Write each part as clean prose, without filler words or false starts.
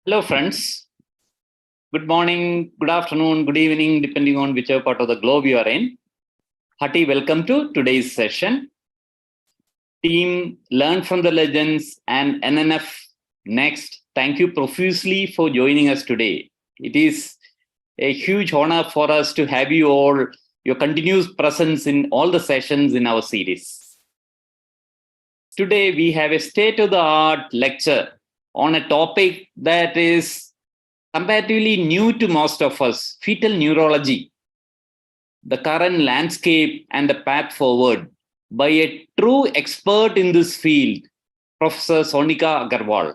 Hello, friends. Good morning, good afternoon, good evening, depending on whichever part of the globe you are in. Hearty welcome to today's session. Team Learn from the Legends and NNF Next, thank you profusely for joining us today. It is a huge honor for us to have you all, your continuous presence in all the sessions in our series. Today, we have a state-of-the-art lecture on a topic that is comparatively new to most of us, fetal neurology, the current landscape and the path forward by a true expert in this field, Professor Sonika Agarwal.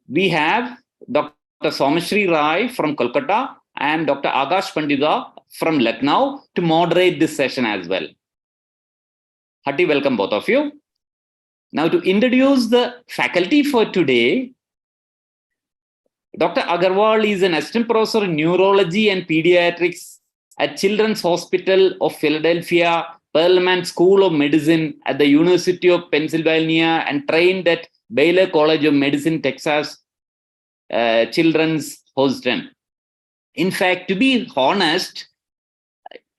We have Dr. Somashri Rai from Kolkata and Dr. Akash Pandita from Lucknow to moderate this session as well. Hearty welcome both of you. Now to introduce the faculty for today, Dr. Agarwal is an assistant professor in neurology and pediatrics at Children's Hospital of Philadelphia, Perelman School of Medicine at the University of Pennsylvania, and trained at Baylor College of Medicine, Texas, Children's Houston. In fact, to be honest,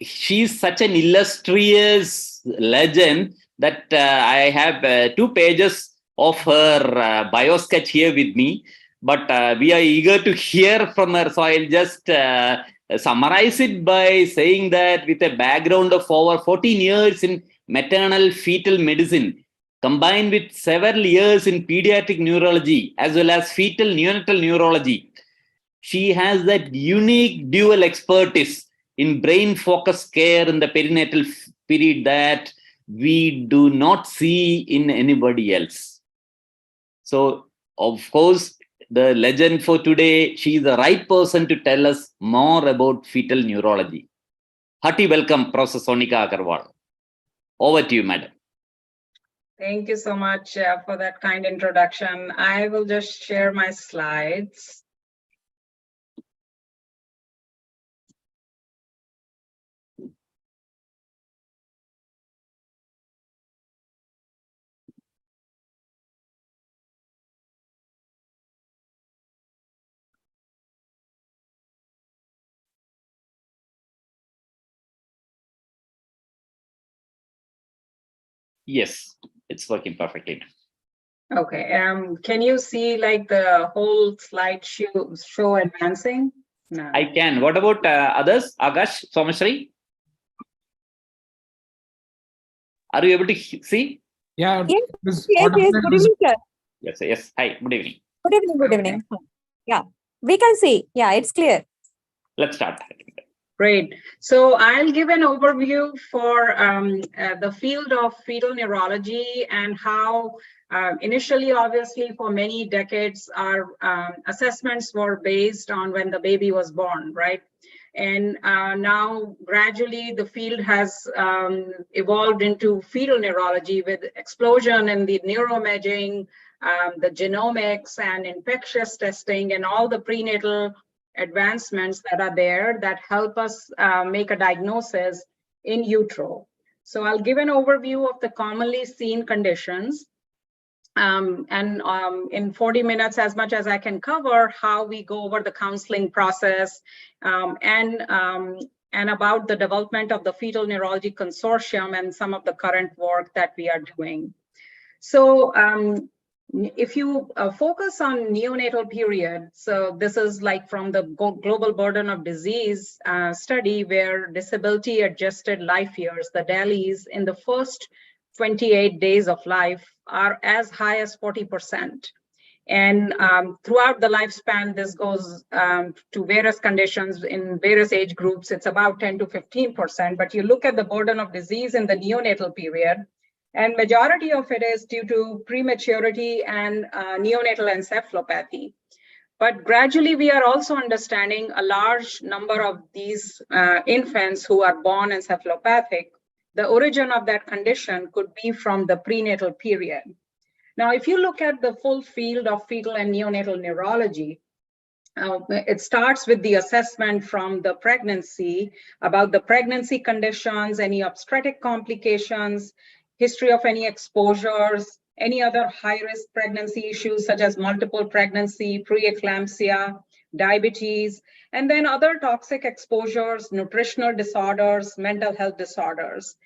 she's such an illustrious legend that I have 2 pages of her bio sketch here with me. But we are eager to hear from her. So I'll just summarize it by saying that with a background of over 14 years in maternal fetal medicine, combined with several years in pediatric neurology, as well as fetal neonatal neurology, she has that unique dual expertise in brain focused care in the perinatal period that we do not see in anybody else. So, of course, the legend for today, she is the right person to tell us more about fetal neurology. Hearty welcome, Professor Sonika Agarwal. Over to you, madam. Thank you so much for that kind introduction. I will just share my slides. Yes, it's working perfectly. Okay, can you see like the whole slide show advancing? No. I can. What about others? Agash, Somashri? Are you able to see? Yeah. Yes, good evening, sir. Yes. Hi, good evening. Good evening. Yeah, we can see. Yeah, it's clear. Let's start. Great. So I'll give an overview for the field of fetal neurology and how initially, obviously, for many decades, our assessments were based on when the baby was born, right? And now gradually the field has evolved into fetal neurology with explosion in the neuroimaging, the genomics and infectious testing and all the prenatal advancements that are there that help us make a diagnosis in utero. So I'll give an overview of the commonly seen conditions. In 40 minutes, as much as I can cover, how we go over the counseling process and about the development of the Fetal Neurology Consortium and some of the current work that we are doing. So if you focus on neonatal period, so this is like from the Global Burden of Disease study where disability adjusted life years, the DALYs, in the first 28 days of life are as high as 40%. And throughout the lifespan, this goes to various conditions in various age groups. It's about 10 to 15%. But you look at the burden of disease in the neonatal period, and majority of it is due to prematurity and neonatal encephalopathy. But gradually, we are also understanding a large number of these infants who are born encephalopathic. The origin of that condition could be from the prenatal period. Now, if you look at the full field of fetal and neonatal neurology, it starts with the assessment from the pregnancy about the pregnancy conditions, any obstetric complications, history of any exposures, any other high-risk pregnancy issues such as multiple pregnancy, preeclampsia, diabetes, and then other toxic exposures, nutritional disorders, mental health disorders.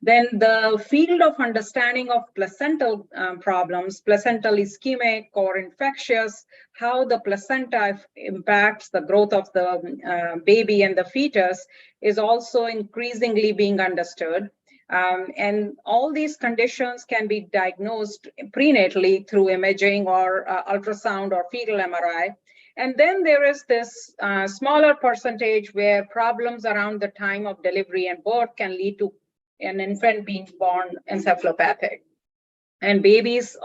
Then the field of understanding of placental problems, placental ischemic or infectious, how the placenta impacts the growth of the baby and the fetus is also increasingly being understood. And all these conditions can be diagnosed prenatally through imaging or ultrasound or fetal MRI. And then there is this smaller percentage where problems around the time of delivery and birth can lead to an infant being born encephalopathic. And babies,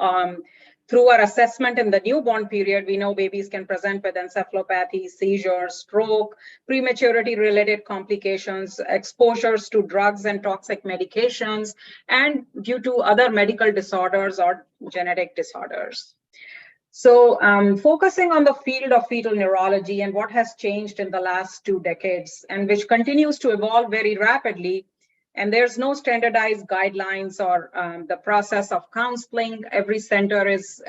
through our assessment in the newborn period, we know babies can present with encephalopathy, seizures, stroke, prematurity-related complications, exposures to drugs and toxic medications, and due to other medical disorders or genetic disorders. So focusing on the field of fetal neurology and what has changed in the last 2 decades and which continues to evolve very rapidly, and there's no standardized guidelines or the process of counseling. Every center is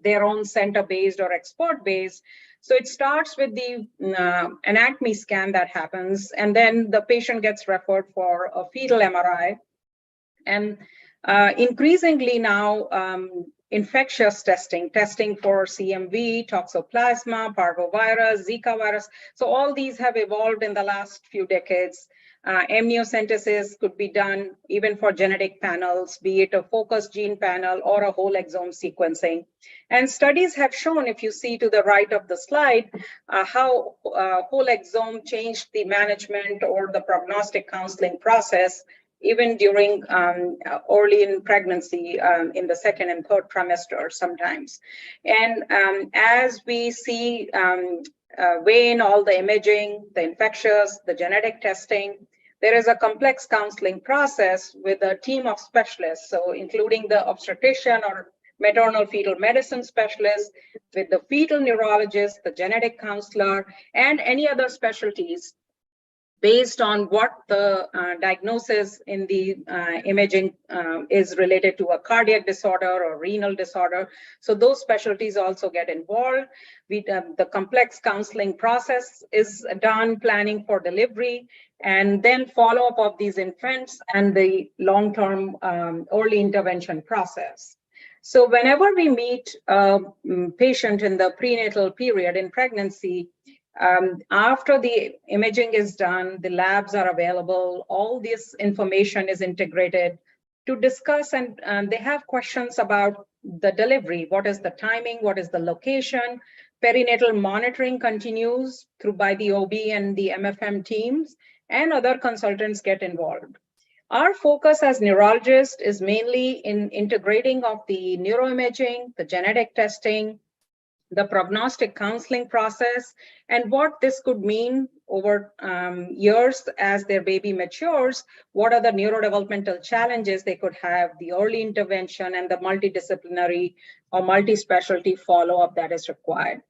their own center-based or expert-based. So it starts with the anatomy scan that happens, and then the patient gets referred for a fetal MRI. And increasingly now, infectious testing for CMV, toxoplasma, parvovirus, Zika virus. So all these have evolved in the last few decades. Amniocentesis could be done even for genetic panels, be it a focused gene panel or a whole exome sequencing. And studies have shown, if you see to the right of the slide, how whole exome changed the management or the prognostic counseling process even during early in pregnancy, in the 2nd and 3rd trimester sometimes. And as we see weigh in all the imaging, the infectious, the genetic testing, there is a complex counseling process with a team of specialists, so including the obstetrician or maternal fetal medicine specialist, with the fetal neurologist, the genetic counselor, and any other specialties based on what the diagnosis in the imaging is related to a cardiac disorder or renal disorder. So those specialties also get involved. The complex counseling process is done, planning for delivery, and then follow-up of these infants and the long-term early intervention process. So whenever we meet a patient in the prenatal period in pregnancy, after the imaging is done, the labs are available, all this information is integrated to discuss, and they have questions about the delivery. What is the timing? What is the location? Perinatal monitoring continues by the OB and the MFM teams, and other consultants get involved. Our focus as neurologists is mainly in integrating of the neuroimaging, the genetic testing, the prognostic counseling process, and what this could mean over years as their baby matures. What are the neurodevelopmental challenges they could have, the early intervention, and the multidisciplinary or multi-specialty follow-up that is required.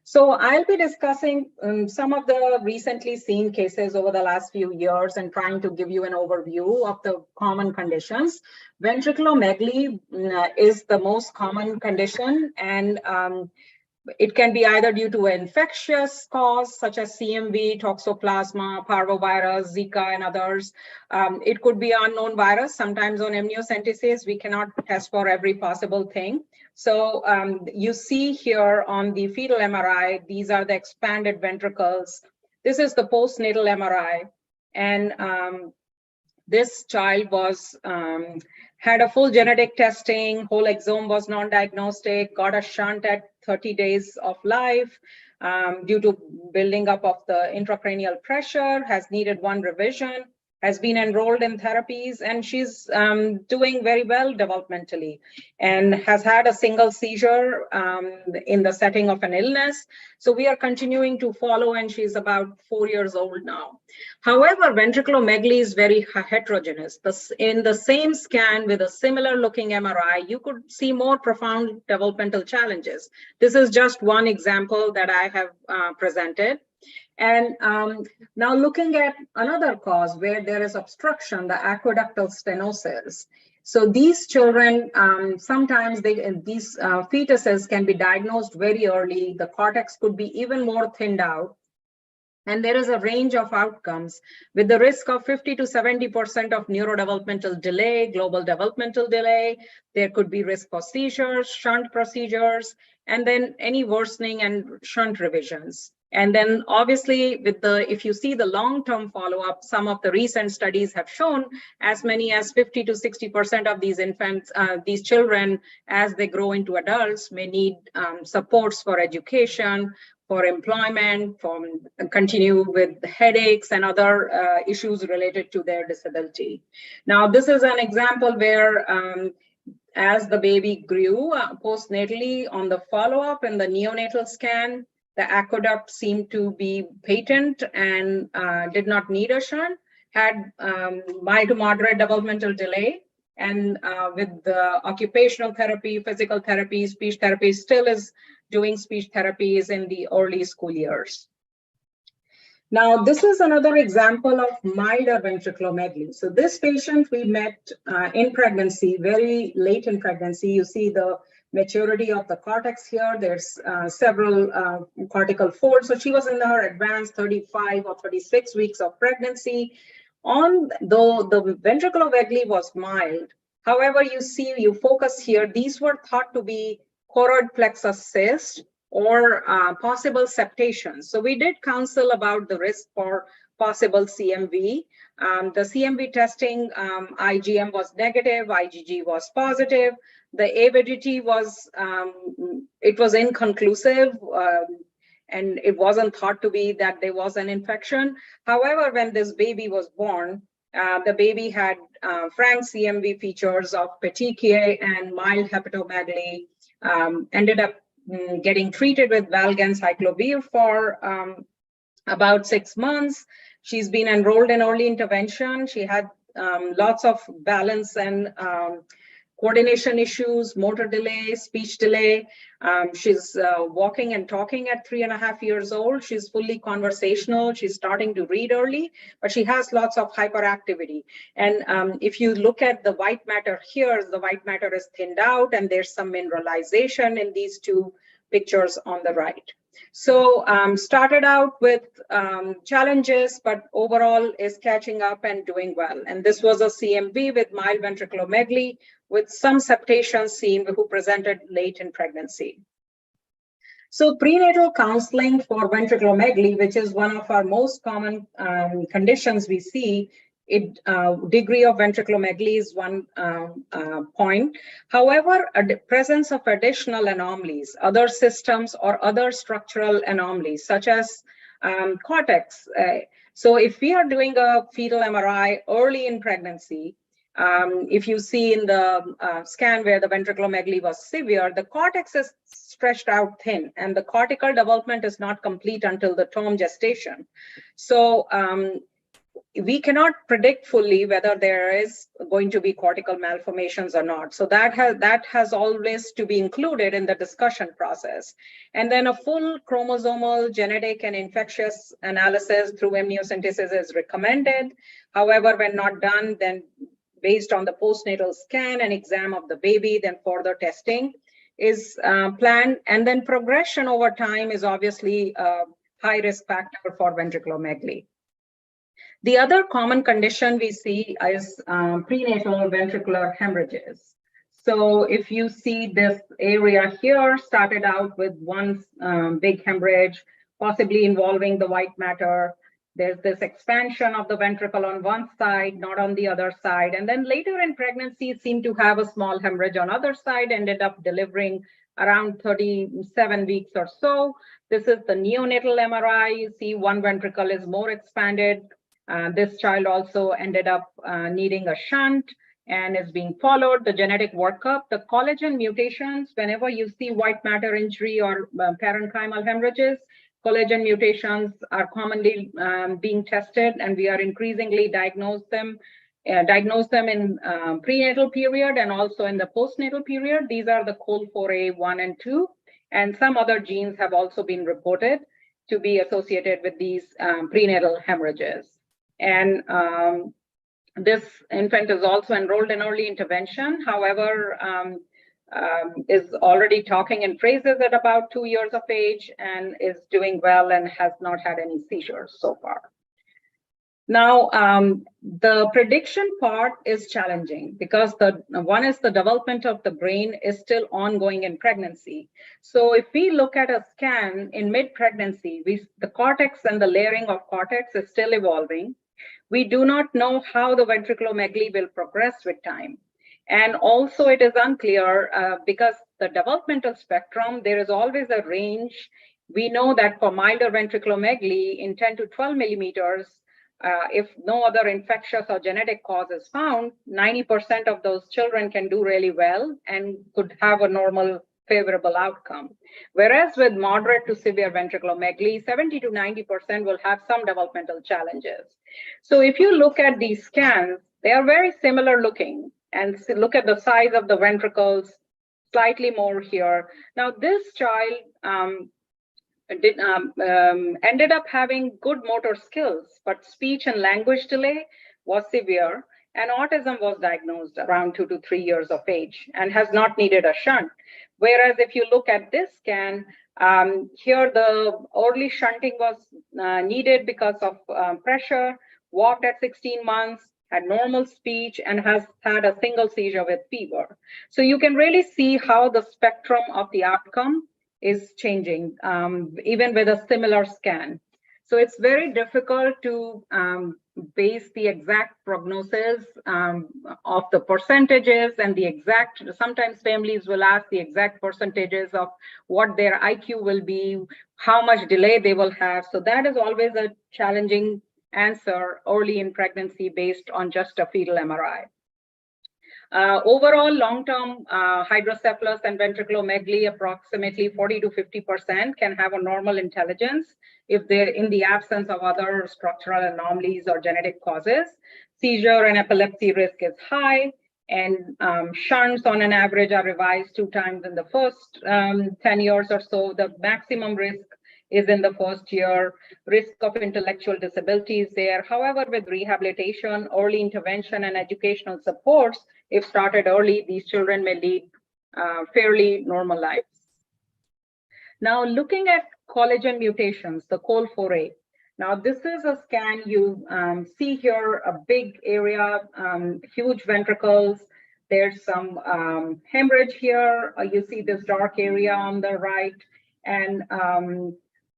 So I'll be discussing some of the recently seen cases over the last few years and trying to give you an overview of the common conditions. Ventriculomegaly is the most common condition, and it can be either due to an infectious cause such as CMV, toxoplasma, parvovirus, Zika, and others. It could be unknown virus. Sometimes on amniocentesis, we cannot test for every possible thing. So you see here on the fetal MRI, these are the expanded ventricles. This is the postnatal MRI. And this child was had a full genetic testing, whole exome was non-diagnostic, got a shunt at 30 days of life due to building up of the intracranial pressure, has needed 1 revision, has been enrolled in therapies, and she's doing very well developmentally and has had a single seizure in the setting of an illness. So we are continuing to follow, and she's about 4 years old now. However, ventriculomegaly is very heterogeneous. In the same scan with a similar looking MRI, you could see more profound developmental challenges. This is just one example that I have presented. And now looking at another cause where there is obstruction, the aqueductal stenosis. So these children, sometimes these fetuses can be diagnosed very early. The cortex could be even more thinned out. And there is a range of outcomes with the risk of 50 to 70% of neurodevelopmental delay, global developmental delay. There could be risk for seizures, shunt procedures, and then any worsening and shunt revisions. And then obviously with if you see the long-term follow-up, some of the recent studies have shown as many as 50 to 60% of these infants, these children, as they grow into adults, may need supports for education, for employment, for continue with headaches and other issues related to their disability. Now, this is an example where as the baby grew postnatally on the follow-up in the neonatal scan, the aqueduct seemed to be patent and did not need a shunt, had mild to moderate developmental delay, and with the occupational therapy, physical therapy, speech therapy, still is doing speech therapies in the early school years. Now, this is another example of milder ventriculomegaly. So this patient we met in pregnancy, very late in pregnancy. You see the maturity of the cortex here. There's several cortical folds. So she was in her advanced 35 or 36 weeks of pregnancy. Though the ventriculomegaly was mild, however, you focus here, these were thought to be choroid plexus cyst or possible septation. So we did counsel about the risk for possible CMV. The CMV testing, IgM was negative, IgG was positive. The avidity was, it was inconclusive, and it wasn't thought to be that there was an infection. However, when this baby was born, the baby had frank CMV features of petechiae and mild hepatomegaly, ended up getting treated with valganciclovir for about 6 months. She's been enrolled in early intervention. She had lots of balance and coordination issues, motor delay, speech delay. She's walking and talking at 3.5 years old. She's fully conversational. She's starting to read early, but she has lots of hyperactivity. And if you look at the white matter here, the white matter is thinned out, and there's some mineralization in these two pictures on the right. So started out with challenges, but overall is catching up and doing well. And this was a CMV with mild ventriculomegaly with some septation seen who presented late in pregnancy. So prenatal counseling for ventriculomegaly, which is one of our most common conditions we see, degree of ventriculomegaly is one point. However, presence of additional anomalies, other systems or other structural anomalies, such as cortex. So if we are doing a fetal MRI early in pregnancy, if you see in the scan where the ventriculomegaly was severe, the cortex is stretched out thin, and the cortical development is not complete until the term gestation. So we cannot predict fully whether there is going to be cortical malformations or not. So that has always to be included in the discussion process. And then a full chromosomal, genetic, and infectious analysis through amniocentesis is recommended. However, when not done, then based on the postnatal scan and exam of the baby, then further testing is planned. And then progression over time is obviously a high risk factor for ventriculomegaly. The other common condition we see is prenatal ventricular hemorrhages. So if you see this area here, started out with one big hemorrhage, possibly involving the white matter. There's this expansion of the ventricle on one side, not on the other side. And then later in pregnancy, seemed to have a small hemorrhage on other side, ended up delivering around 37 weeks or so. This is the neonatal MRI. You see one ventricle is more expanded. This child also ended up needing a shunt and is being followed. The genetic workup, the collagen mutations, whenever you see white matter injury or parenchymal hemorrhages, collagen mutations are commonly being tested, and we are increasingly diagnose them in prenatal period and also in the postnatal period. These are the COL4A1 and 2, and some other genes have also been reported to be associated with these prenatal hemorrhages. And This infant is also enrolled in early intervention, however, is already talking in phrases at about 2 years of age and is doing well and has not had any seizures so far. Now, the prediction part is challenging because one is the development of the brain is still ongoing in pregnancy. So if we look at a scan in mid-pregnancy, the cortex and the layering of cortex is still evolving. We do not know how the ventriculomegaly will progress with time. And also it is unclear because the developmental spectrum, there is always a range. We know that for milder ventriculomegaly in 10 to 12 millimeters, if no other infectious or genetic cause is found, 90% of those children can do really well and could have a normal favorable outcome. Whereas with moderate to severe ventriculomegaly, 70 to 90% will have some developmental challenges. So if you look at these scans, they are very similar looking, and look at the size of the ventricles, slightly more here. Now this child ended up having good motor skills, but speech and language delay was severe, and autism was diagnosed around 2 to 3 years of age and has not needed a shunt. Whereas if you look at this scan, here the early shunting was needed because of pressure, walked at 16 months, had normal speech, and has had a single seizure with fever. So you can really see how the spectrum of the outcome is changing, even with a similar scan. So it's very difficult to base the exact prognosis of the percentages and the exact, sometimes families will ask the exact percentages of what their IQ will be, how much delay they will have. So that is always a challenging answer early in pregnancy based on just a fetal MRI. Overall, long-term hydrocephalus and ventriculomegaly, approximately 40 to 50% can have a normal intelligence if they're in the absence of other structural anomalies or genetic causes. Seizure and epilepsy risk is high, and shunts on an average are revised 2 times in the first 10 years or so. The maximum risk is in the first year. Risk of intellectual disability is there. However, with rehabilitation, early intervention, and educational supports, if started early, these children may lead fairly normal lives. Now, looking at collagen mutations, the COL4A. Now, this is a scan. You see here a big area, huge ventricles. There's some hemorrhage here. You see this dark area on the right. And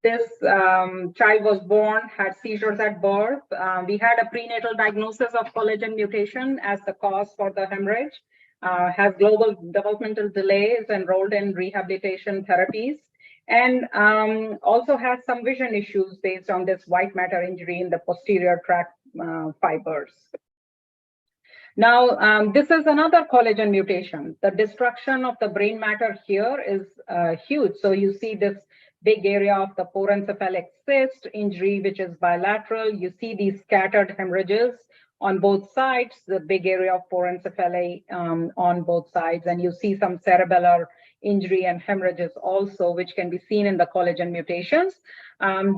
this child was born, had seizures at birth. We had a prenatal diagnosis of collagen mutation as the cause for the hemorrhage, has global developmental delays, enrolled in rehabilitation therapies, and also has some vision issues based on this white matter injury in the posterior tract fibers. Now, this is another collagen mutation. The destruction of the brain matter here is huge. So you see this big area of the porencephalic cyst injury, which is bilateral. You see these scattered hemorrhages on both sides, the big area of porencephaly on both sides, and you see some cerebellar injury and hemorrhages also, which can be seen in the collagen mutations.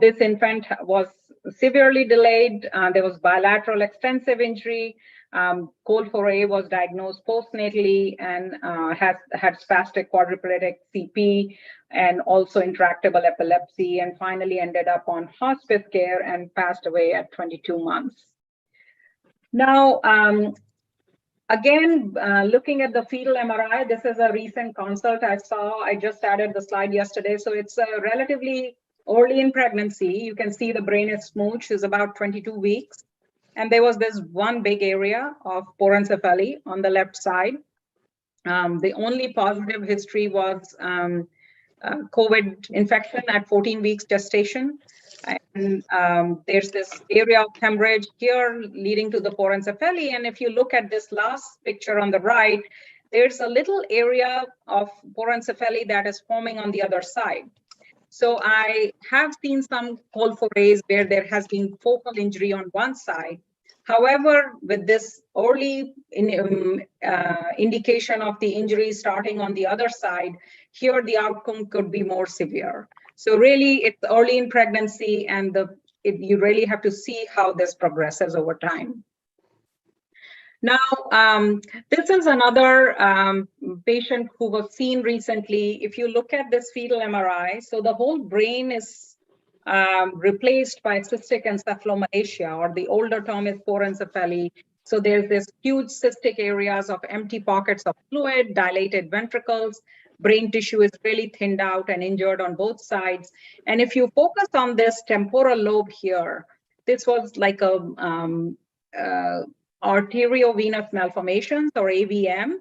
This infant was severely delayed. There was bilateral extensive injury. COL4A was diagnosed postnatally and had spastic quadriplegic CP and also intractable epilepsy, and finally ended up on hospice care and passed away at 22 months. Now, again, looking at the fetal MRI, this is a recent consult I saw. I just added the slide yesterday. So it's relatively early in pregnancy. You can see the brain is smooth. She's about 22 weeks. And there was this one big area of porencephaly on the left side. The only positive history was COVID infection at 14 weeks gestation. And there's this area of hemorrhage here leading to the porencephaly. And if you look at this last picture on the right, there's a little area of porencephaly that is forming on the other side. So I have seen some COL4As where there has been focal injury on one side. However, with this early indication of the injury starting on the other side, here the outcome could be more severe. So really, it's early in pregnancy, and you really have to see how this progresses over time. Now, this is another patient who was seen recently. If you look at this fetal MRI, so the whole brain is replaced by cystic encephalomalacia, or the older term is porencephaly. So there's this huge cystic areas of empty pockets of fluid, dilated ventricles, brain tissue is really thinned out and injured on both sides. And if you focus on this temporal lobe here, this was like a arteriovenous malformations, or AVM,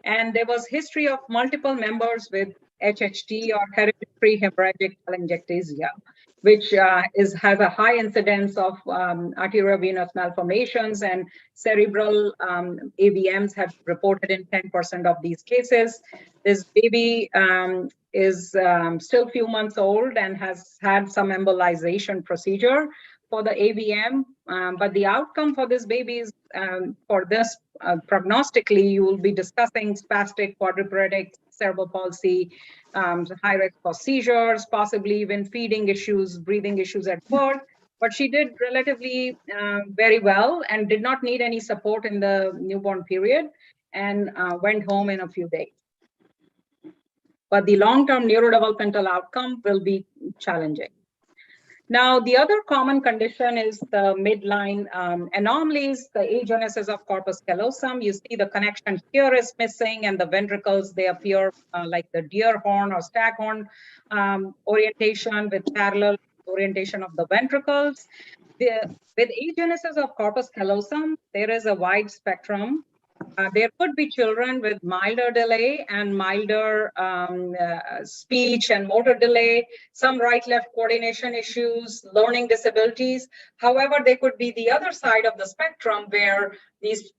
and there was history of multiple members with HHT, or hereditary hemorrhagic telangiectasia, which has a high incidence of arteriovenous malformations, and cerebral AVMs have reported in 10% of these cases. This baby is still few months old and has had some embolization procedure for the AVM, but the outcome for this baby is, for this prognostically, you will be discussing spastic quadriplegic cerebral palsy, high risk for seizures, possibly even feeding issues, breathing issues at birth. But she did relatively very well and did not need any support in the newborn period, and went home in a few days. But the long-term neurodevelopmental outcome will be challenging. Now, the other common condition is the midline anomalies, the agenesis of corpus callosum. You see the connection here is missing, and the ventricles, they appear like the deer horn or stag horn orientation with parallel orientation of the ventricles. With agenesis of corpus callosum, there is a wide spectrum. There could be children with milder delay and milder speech and motor delay, some right-left coordination issues, learning disabilities. However, they could be the other side of the spectrum where these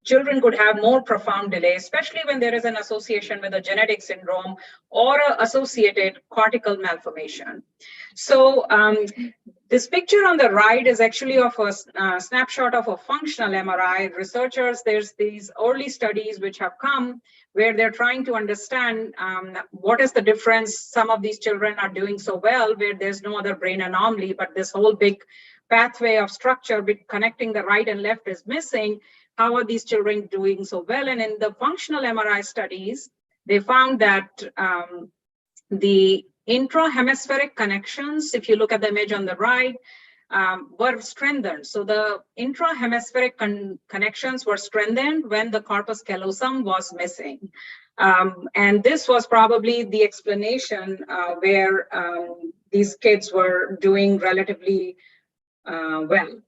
children could have more profound delay, especially when there is an association with a genetic syndrome or an associated cortical malformation. So this picture on the right is actually of a snapshot of a functional MRI. Researchers, there's these early studies which have come where they're trying to understand what is the difference. Some of these children are doing so well where there's no other brain anomaly, but this whole big pathway of structure connecting the right and left is missing. How are these children doing so well? And in the functional MRI studies, they found that the intrahemispheric connections, if you look at the image on the right, were strengthened. So the intrahemispheric connections were strengthened when the corpus callosum was missing. And this was probably the explanation where these kids were doing relatively well.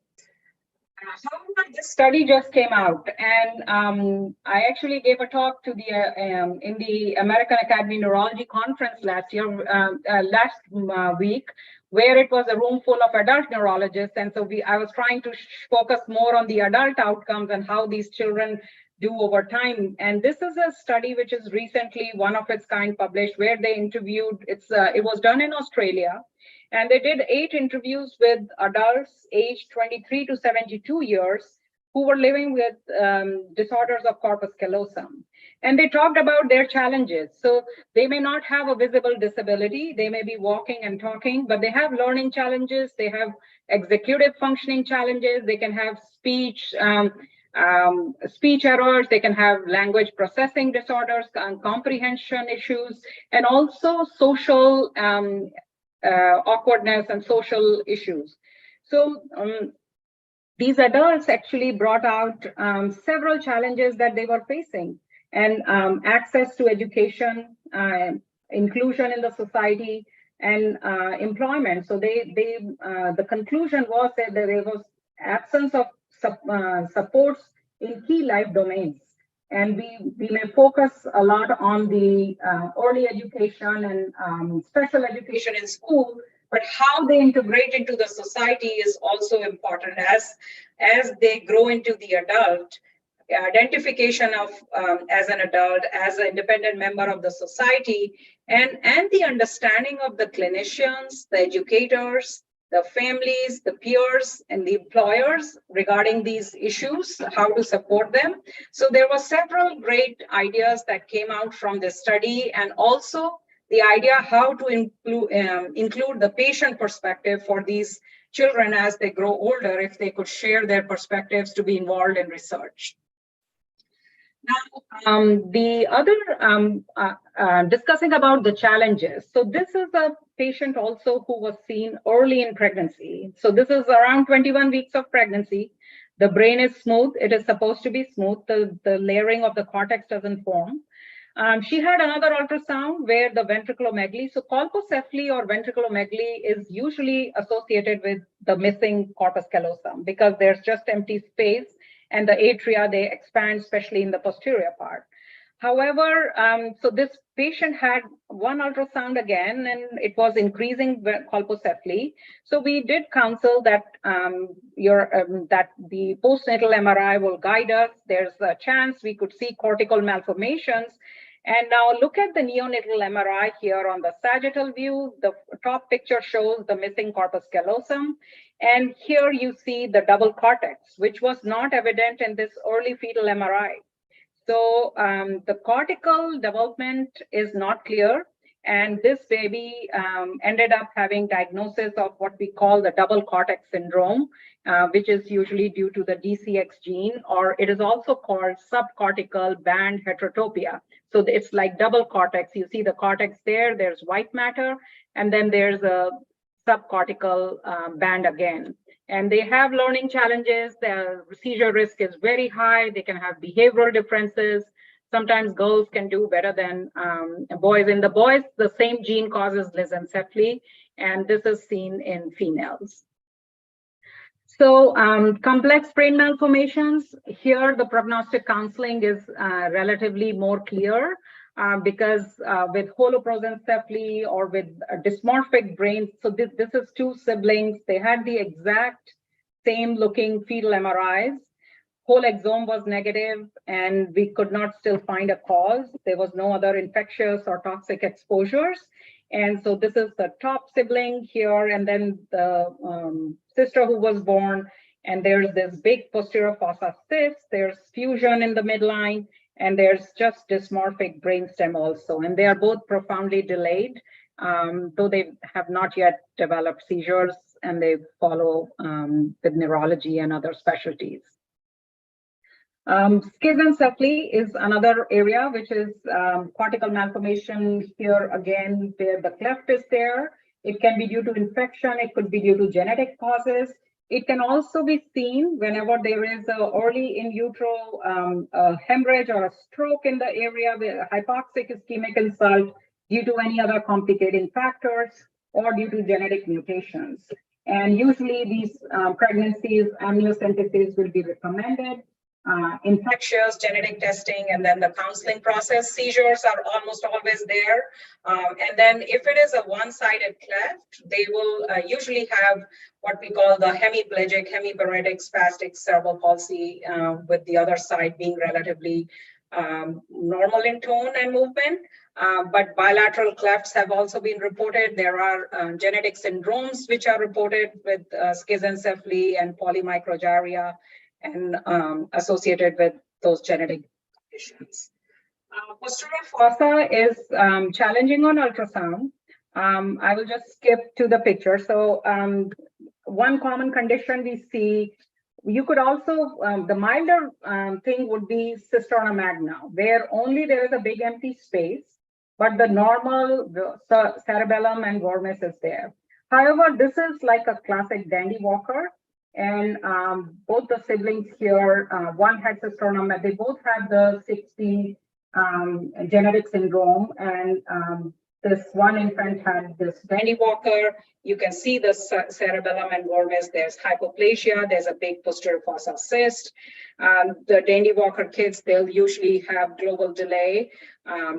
However, this study just came out, and I actually gave a talk to the in the American Academy of Neurology conference last week, where it was a room full of adult neurologists, and so I was trying to focus more on the adult outcomes and how these children do over time. And this is a study which is recently one of its kind published, where they interviewed. It was done in Australia. And they did 8 interviews with adults aged 23 to 72 years who were living with disorders of corpus callosum. And they talked about their challenges. So they may not have a visible disability. They may be walking and talking, but they have learning challenges. They have executive functioning challenges. They can have speech errors. They can have language processing disorders, comprehension issues, and also social awkwardness and social issues. So these adults actually brought out several challenges that they were facing, and access to education, inclusion in the society, and employment. So the conclusion was that there was absence of supports in key life domains. And we may focus a lot on the early education and special education in school, but how they integrate into the society is also important as they grow into the adult. Identification of as an adult, as an independent member of the society, and the understanding of the clinicians, the educators, the families, the peers, and the employers regarding these issues, how to support them. So there were several great ideas that came out from this study, and also the idea how to include the patient perspective for these children as they grow older, if they could share their perspectives to be involved in research. Now, the other discussing about the challenges. So this is a patient also who was seen early in pregnancy. So this is around 21 weeks of pregnancy. The brain is smooth. It is supposed to be smooth. The layering of the cortex doesn't form. She had another ultrasound where the ventriculomegaly, so colpocephaly or ventriculomegaly is usually associated with the missing corpus callosum because there's just empty space and the atria, they expand, especially in the posterior part. However, so this patient had one ultrasound again, and it was increasing colpocephaly. So we did counsel that that the postnatal MRI will guide us. There's a chance we could see cortical malformations. And now look at the neonatal MRI here on the sagittal view. The top picture shows the missing corpus callosum. And here you see the double cortex, which was not evident in this early fetal MRI. So the cortical development is not clear. And this baby ended up having diagnosis of what we call the double cortex syndrome, which is usually due to the DCX gene, or it is also called subcortical band heterotopia. So it's like double cortex. You see the cortex there, there's white matter, and then there's a subcortical band again. And they have learning challenges. Their seizure risk is very high. They can have behavioral differences. Sometimes girls can do better than boys. In the boys, the same gene causes lissencephaly, and this is seen in females. So complex brain malformations, here the prognostic counseling is relatively more clear because with holoprosencephaly or with dysmorphic brains, so this is two siblings, they had the exact same looking fetal MRIs. Whole exome was negative and we could not still find a cause. There was no other infectious or toxic exposures. And so this is the top sibling here, and then the sister who was born, and there's this big posterior fossa cyst, there's fusion in the midline, and there's just dysmorphic brainstem also. And they are both profoundly delayed, though they have not yet developed seizures, and they follow with neurology and other specialties. Schizencephaly is another area, which is cortical malformation here again, where the cleft is there. It can be due to infection. It could be due to genetic causes. It can also be seen whenever there is an early in utero hemorrhage or a stroke in the area with hypoxic ischemic insult due to any other complicating factors or due to genetic mutations. And usually these pregnancies, amniocentesis will be recommended. Infectious genetic testing, and then the counseling process. Seizures are almost always there. And then if it is a one-sided cleft, they will usually have what we call the hemiplegic, hemiparetic spastic cerebral palsy, with the other side being relatively normal in tone and movement. But bilateral clefts have also been reported. There are genetic syndromes which are reported with schizencephaly and polymicrogyria, and associated with those genetic conditions. Posterior fossa is challenging on ultrasound. I will just skip to the picture. So one common condition we see, you could also, the milder thing would be cisterna magna, where only there is a big empty space, but the normal cerebellum and vermis is there. However, this is like a classic dandy walker. And both the siblings here, one had cisterna, they both had the 60 genetic syndrome, and this one infant had this dandy walker. You can see the cerebellum and vermis. There's hypoplasia. There's a big posterior fossa cyst. The dandy walker kids, they'll usually have global delay,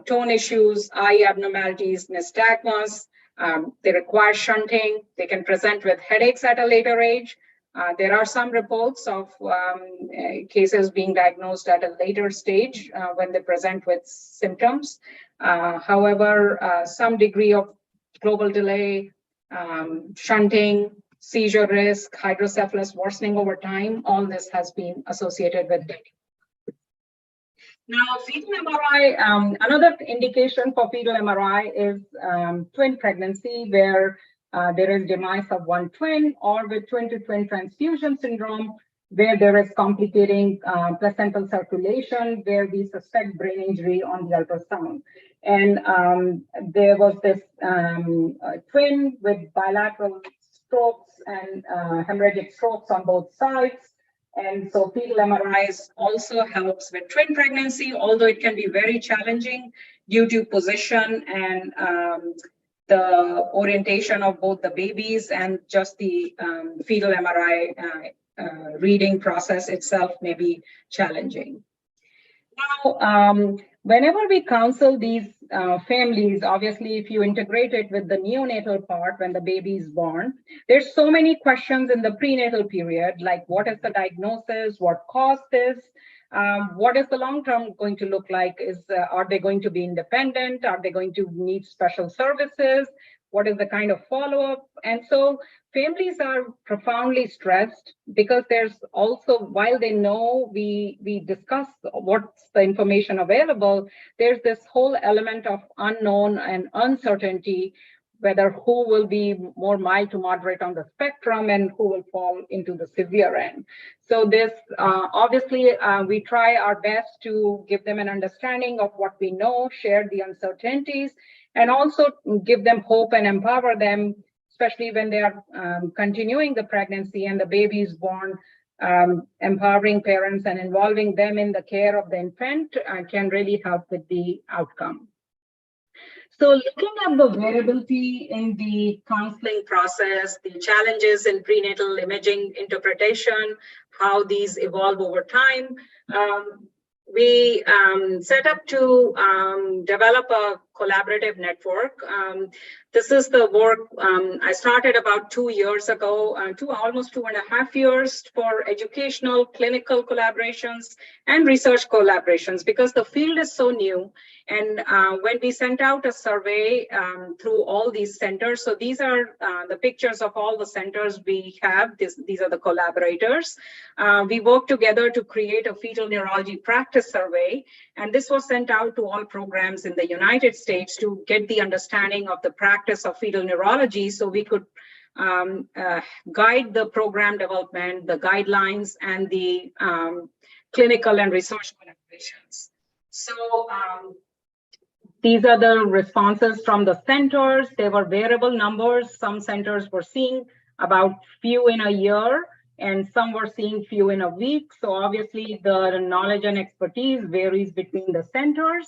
tone issues, eye abnormalities, nystagmus. They require shunting. They can present with headaches at a later age. There are some reports of cases being diagnosed at a later stage when they present with symptoms. However, some degree of global delay, shunting, seizure risk, hydrocephalus worsening over time, all this has been associated with death. Now, fetal MRI, another indication for fetal MRI is twin pregnancy, where there is demise of one twin, or with twin-to-twin transfusion syndrome, where there is complicating placental circulation, where we suspect brain injury on the ultrasound. And there was this twin with bilateral strokes and hemorrhagic strokes on both sides. And so fetal MRIs also helps with twin pregnancy, although it can be very challenging due to position and the orientation of both the babies, and just the fetal MRI reading process itself may be challenging. Now, whenever we counsel these families, obviously, if you integrate it with the neonatal part when the baby is born, there's so many questions in the prenatal period, like what is the diagnosis, what caused this, what is the long term going to look like? Are they going to be independent? Are they going to need special services? What is the kind of follow-up? And so families are profoundly stressed because there's also, while they know we discuss what's the information available, there's this whole element of unknown and uncertainty, whether who will be more mild to moderate on the spectrum and who will fall into the severe end. So this, obviously, we try our best to give them an understanding of what we know, share the uncertainties, and also give them hope and empower them, especially when they are continuing the pregnancy and the baby is born. Empowering parents and involving them in the care of the infant can really help with the outcome. So looking at the variability in the counseling process, the challenges in prenatal imaging interpretation, how these evolve over time, we set up to develop a collaborative network. This is the work I started about 2 years ago, almost 2.5 years, for educational, clinical collaborations and research collaborations, because the field is so new. And when we sent out a survey through all these centers, so these are the pictures of all the centers we have. These are the collaborators. We worked together to create a fetal neurology practice survey, and this was sent out to all programs in the United States to get the understanding of the practice of fetal neurology, so we could guide the program development, the guidelines, and the clinical and research collaborations. So these are the responses from the centers. They were variable numbers. Some centers were seeing about few in a year, and some were seeing few in a week. So obviously the knowledge and expertise varies between the centers.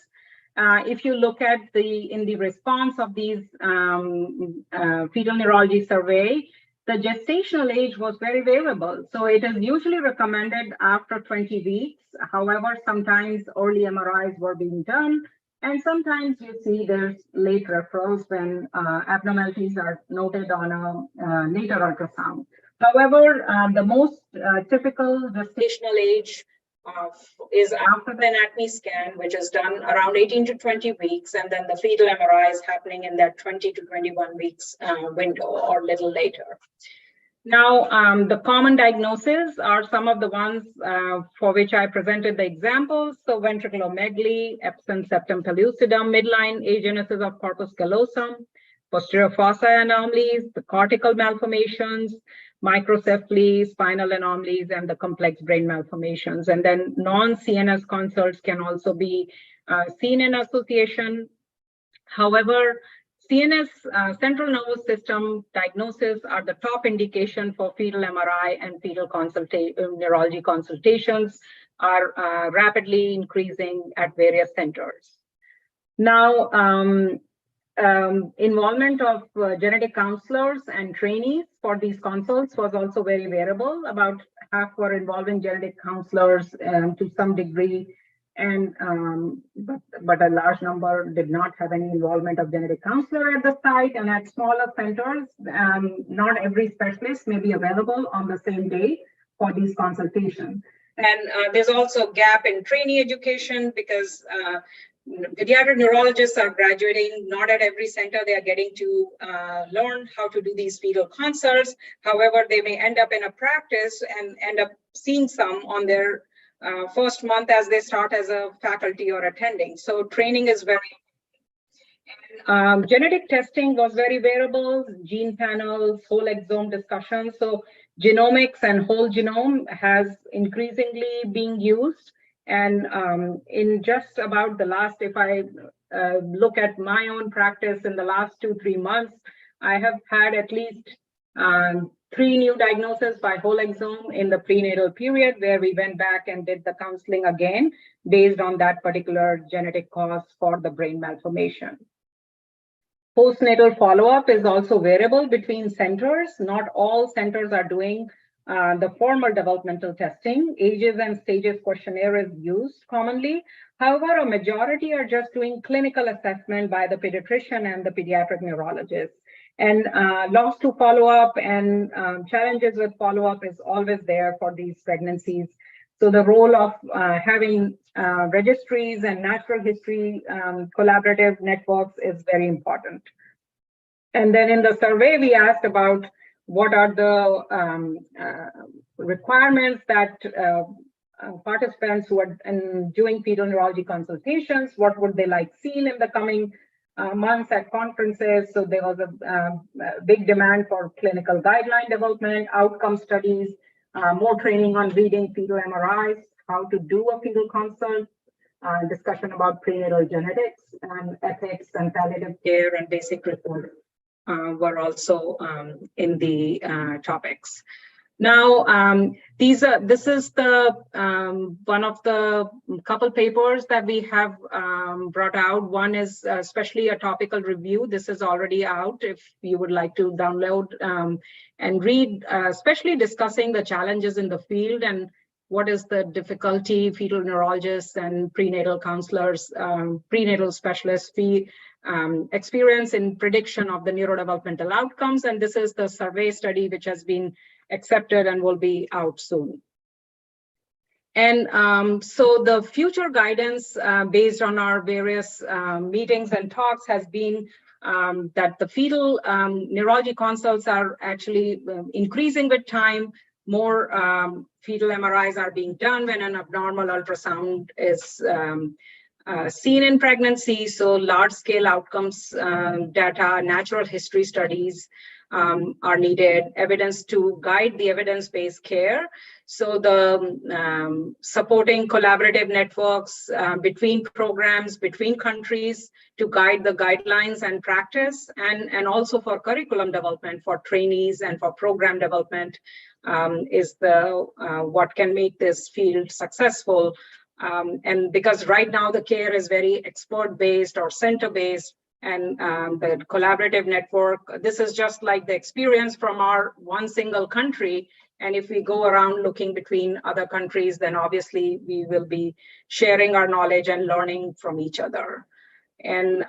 If you look at in the response of these fetal neurology survey, the gestational age was very variable. So it is usually recommended after 20 weeks. However, sometimes early MRIs were being done, and sometimes you see there's late referrals when abnormalities are noted on a later ultrasound. However, the most typical gestational age is after the anatomy scan, which is done around 18 to 20 weeks, and then the fetal MRI is happening in that 20 to 21 weeks window or little later. Now, the common diagnoses are some of the ones for which I presented the examples. So ventriculomegaly, absent septum pellucidum, midline agenesis of corpus callosum, posterior fossa anomalies, the cortical malformations, microcephaly, spinal anomalies, and the complex brain malformations. And then non-CNS consults can also be seen in association. However, CNS, central nervous system diagnosis, are the top indication for fetal MRI, and fetal neurology consultations are rapidly increasing at various centers. Now, involvement of genetic counselors and trainees for these consults was also very variable. About half were involving genetic counselors to some degree, and but a large number did not have any involvement of genetic counselor at the site. And at smaller centers, not every specialist may be available on the same day for these consultations. And there's also a gap in trainee education, because pediatric neurologists are graduating. Not at every center they are getting to learn how to do these fetal consults. However, they may end up in a practice and end up seeing some on their first month as they start as a faculty or attending. So training is very important. Genetic testing was very variable, gene panels, whole exome discussions. So genomics and whole genome has increasingly being used. And in just about the last, if I look at my own practice in the last 2-3 months, I have had at least 3 new diagnoses by whole exome in the prenatal period, where we went back and did the counseling again based on that particular genetic cause for the brain malformation. Postnatal follow-up is also variable between centers. Not all centers are doing the formal developmental testing. Ages and stages questionnaire is used commonly. However, a majority are just doing clinical assessment by the pediatrician and the pediatric neurologist. And loss to follow-up and challenges with follow-up is always there for these pregnancies. So the role of having registries and natural history collaborative networks is very important. And then in the survey, we asked about what are the requirements that participants who are doing fetal neurology consultations, what would they like seen in the coming months at conferences. So there was a big demand for clinical guideline development, outcome studies, more training on reading fetal MRIs, how to do a fetal consult, discussion about prenatal genetics, ethics and palliative care and basic report were also in the topics. Now, this is the one of the couple papers that we have brought out. One is especially a topical review. This is already out if you would like to download and read, especially discussing the challenges in the field and what is the difficulty fetal neurologists and prenatal counselors, prenatal specialists experience in prediction of the neurodevelopmental outcomes. And this is the survey study which has been accepted and will be out soon. And so the future guidance based on our various meetings and talks has been that the fetal neurology consults are actually increasing with time. More fetal MRIs are being done when an abnormal ultrasound is seen in pregnancy. So large-scale outcomes data, natural history studies are needed, evidence to guide the evidence-based care. So the supporting collaborative networks between programs, between countries to guide the guidelines and practice, and also for curriculum development for trainees and for program development is the what can make this field successful. And because right now the care is very expert-based or center-based, and the collaborative network, this is just like the experience from our one single country. And if we go around looking between other countries, then obviously we will be sharing our knowledge and learning from each other. And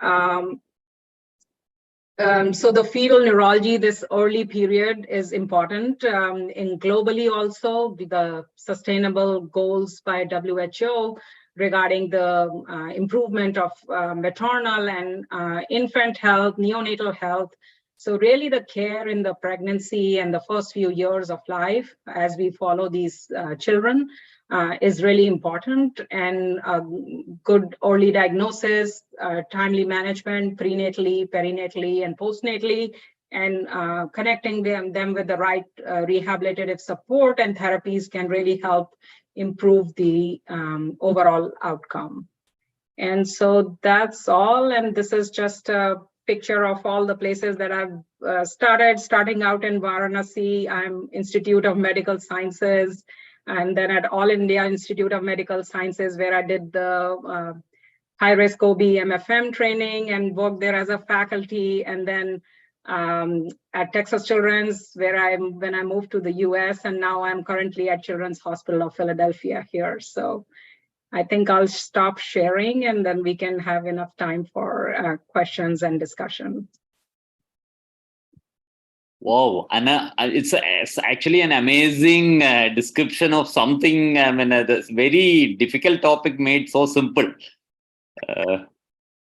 so the fetal neurology, this early period is important. In globally also, the sustainable goals by WHO regarding the improvement of maternal and infant health, neonatal health. So really the care in the pregnancy and the first few years of life as we follow these children is really important, and good early diagnosis, timely management, prenatally, perinatally, and postnatally, and connecting them with the right rehabilitative support and therapies can really help improve the overall outcome. And so that's all. And this is just a picture of all the places that I've starting out in Varanasi. I'm Institute of Medical Sciences, and then at All India Institute of Medical Sciences, where I did the high-risk OB MFM training and worked there as a faculty. And then at Texas Children's, when I moved to the US, and now I'm currently at Children's Hospital of Philadelphia here. So I think I'll stop sharing, and then we can have enough time for questions and discussion. Wow, and it's actually an amazing description of something. I mean, this very difficult topic made so simple.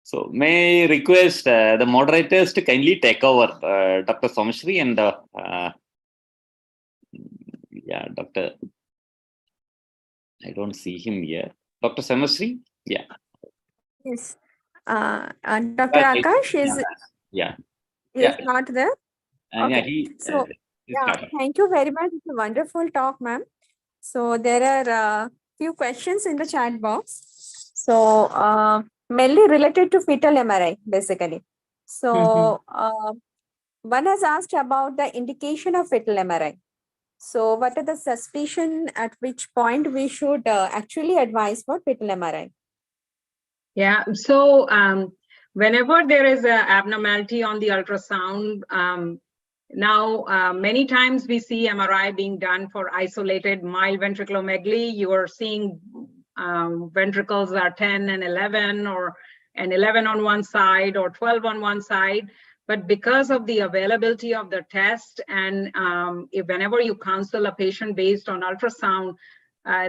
So may I request the moderators to kindly take over, Dr. Somashri and yeah, Dr. I don't see him here. Dr. Somashri, yeah. Yes. Dr. Akash is Yeah. not there. Yeah, Okay. So, he's yeah, not. thank you very much. It's a wonderful talk, ma'am. So there are few questions in the chat box. So mainly related to fetal MRI, basically. So one has asked about the indication of fetal MRI. So what are the suspicion at which point we should actually advise for fetal MRI? Yeah, so whenever there is an abnormality on the ultrasound, now many times we see MRI being done for isolated mild ventriculomegaly. You are seeing ventricles are 10 and 11, or and 11 on one side or 12 on one side. But because of the availability of the test, and whenever you counsel a patient based on ultrasound,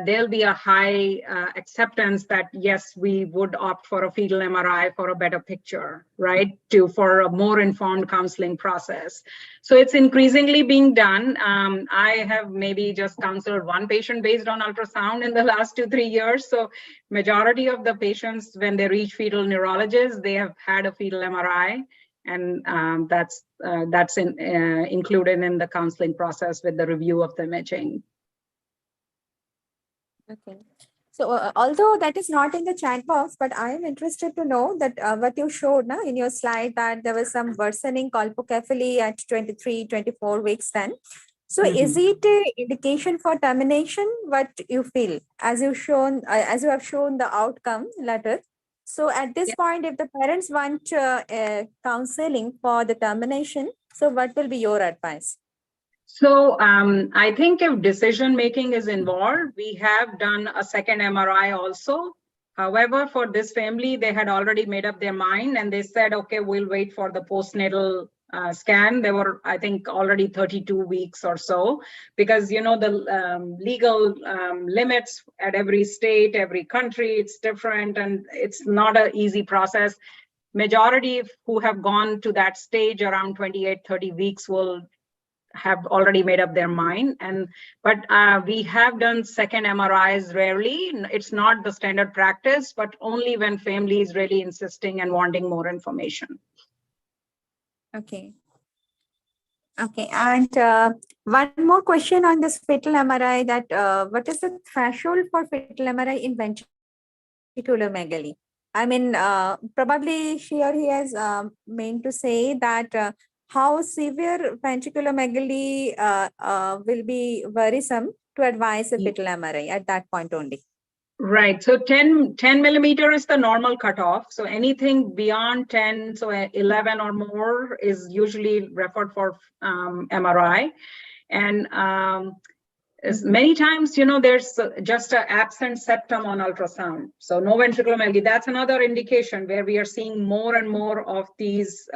there'll be a high acceptance that yes, we would opt for a fetal MRI for a better picture, right? For a more informed counseling process. So it's increasingly being done. I have maybe just counseled one patient based on ultrasound in the last 2-3 years. So majority of the patients, when they reach fetal neurologists, they have had a fetal MRI. And that's included in the counseling process with the review of the imaging. Okay. So although that is not in the chat box, but I am interested to know that what you showed in your slide, that there was some worsening colpocephaly at 23, 24 weeks then. So is it an indication for termination? What you feel as you have shown the outcome letter? So at this point, if the parents want counseling for the termination, so what will be your advice? So I think if decision making is involved, we have done a second MRI also. However, for this family, they had already made up their mind and they said, okay, we'll wait for the postnatal scan. They were, I think, already 32 weeks or so, because, you know, the legal limits at every state, every country, it's different, and it's not an easy process. Majority who have gone to that stage around 28, 30 weeks will have already made up their mind. But we have done second MRIs rarely. It's not the standard practice, but only when family is really insisting and wanting more information. Okay. Okay, and one more question on this fetal MRI, that what is the threshold for fetal MRI in ventriculomegaly? I mean, probably she or he has meant to say that how severe ventriculomegaly will be worrisome to advise a fetal MRI at that point only. Right. So 10 millimeter is the normal cutoff. So anything beyond 10, so 11 or more is usually referred for MRI. And many times, you know, there's just an absent septum on ultrasound. So no ventriculomegaly. That's another indication where we are seeing more and more of these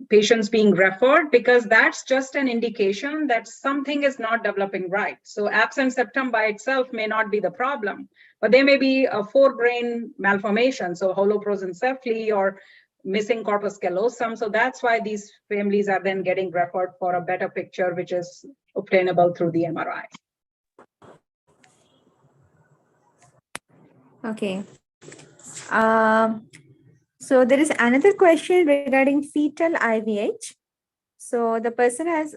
patients being referred, because that's just an indication that something is not developing right. So absent septum by itself may not be the problem, but there may be a forebrain malformation, so holoprosencephaly or missing corpus callosum. So that's why these families are then getting referred for a better picture, which is obtainable through the MRI. Okay. So there is another question regarding fetal IVH. So the person has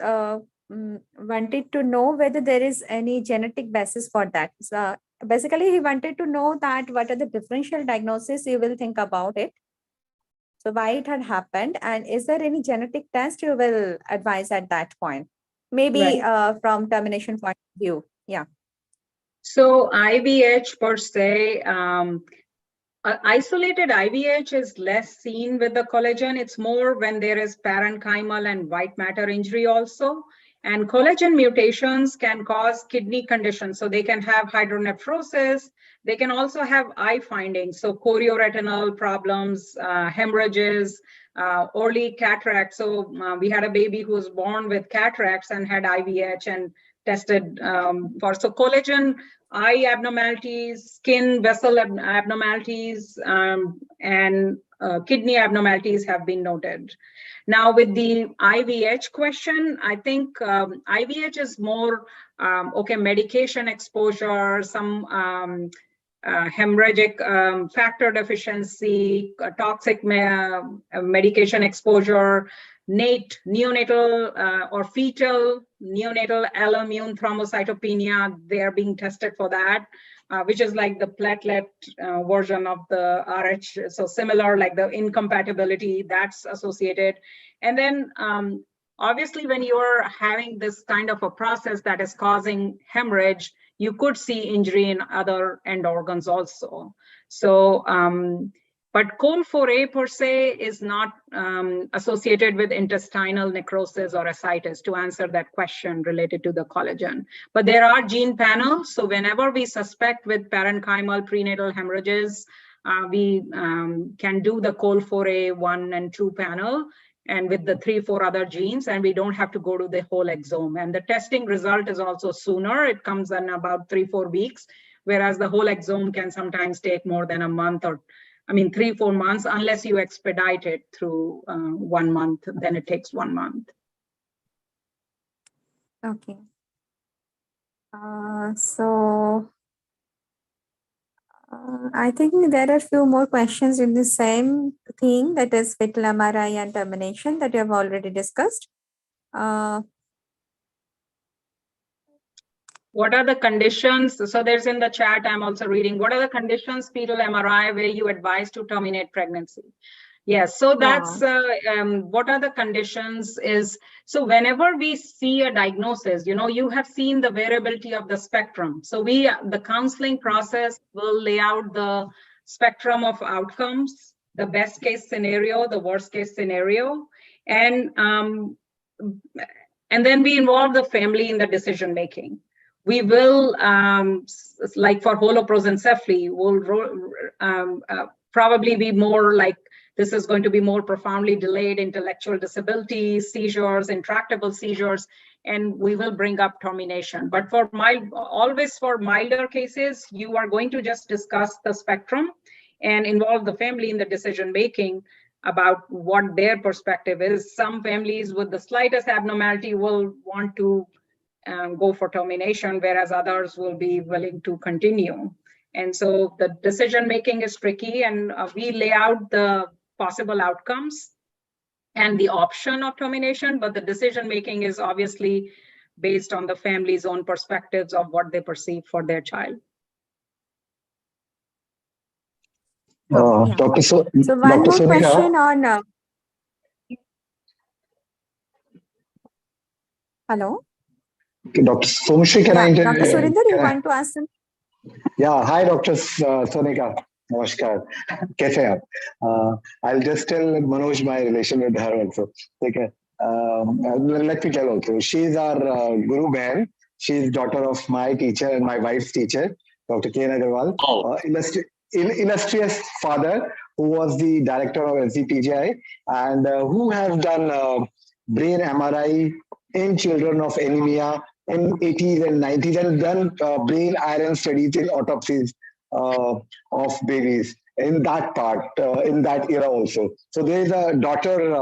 wanted to know whether there is any genetic basis for that. So basically, he wanted to know that what are the differential diagnoses you will think about it. So why it had happened, and is there any genetic test you will advise at that point? Maybe from termination point of view. Yeah. So IVH per se, isolated IVH is less seen with the collagen. It's more when there is parenchymal and white matter injury also. And collagen mutations can cause kidney conditions. So they can have hydronephrosis. They can also have eye findings. So chorioretinal problems, hemorrhages, early cataract. So we had a baby who was born with cataracts and had IVH and tested for. So collagen, eye abnormalities, skin vessel abnormalities, and kidney abnormalities have been noted. Now with the IVH question, I think IVH is more, okay, medication exposure, some hemorrhagic factor deficiency, toxic medication exposure, neonatal or fetal neonatal alloimmune thrombocytopenia. They are being tested for that, which is like the platelet version of the RH. So similar, like the incompatibility that's associated. And then obviously, when you're having this kind of a process that is causing hemorrhage, you could see injury in other end organs also. So, but COL4A per se is not associated with intestinal necrosis or ascites, to answer that question related to the collagen. But there are gene panels. So whenever we suspect with parenchymal prenatal hemorrhages, we can do the COL4A 1 and 2 panel, and with the 3-4 other genes, and we don't have to go to the whole exome. And the testing result is also sooner. It comes in about 3-4 weeks, whereas the whole exome can sometimes take more than a month, or 3-4 months, unless you expedite it through 1 month, then it takes 1 month. Okay. So I think there are a few more questions in the same thing, that is fetal MRI and termination, that you have already discussed. What are the conditions? So there's in the chat, I'm also reading, what are the conditions fetal MRI where you advise to terminate pregnancy? Yes, so that's what are the conditions is, so whenever we see a diagnosis, you have seen the variability of the spectrum. So the counseling process will lay out the spectrum of outcomes, the best case scenario, the worst case scenario, and then we involve the family in the decision making. We will, like for holoprosencephaly, will probably be more like, this is going to be more profoundly delayed intellectual disability, seizures, intractable seizures, and we will bring up termination. But for always for milder cases, you are going to just discuss the spectrum and involve the family in the decision-making about what their perspective is. Some families with the slightest abnormality will want to go for termination, whereas others will be willing to continue. And so the decision-making is tricky, and we lay out the possible outcomes and the option of termination, but the decision-making is obviously based on the family's own perspectives of what they perceive for their child. Dr. So one more question on... Hello? Dr. Somashri, can I Dr. Surinder, you want to ask them? Yeah, hi, Dr. Sonika. Namaskar. Kaise aap? I'll just tell Manoj my relation with her also. Okay. Let me tell also. She's our Guru Bahan. She's daughter of my teacher and my wife's teacher, Dr. K. Agarwal. Illustrious father who was the director of NCPGI and who has done brain MRI in children of anemia in 80s and 90s and done brain iron studies in autopsies of babies in that part, in that era also. So there is a daughter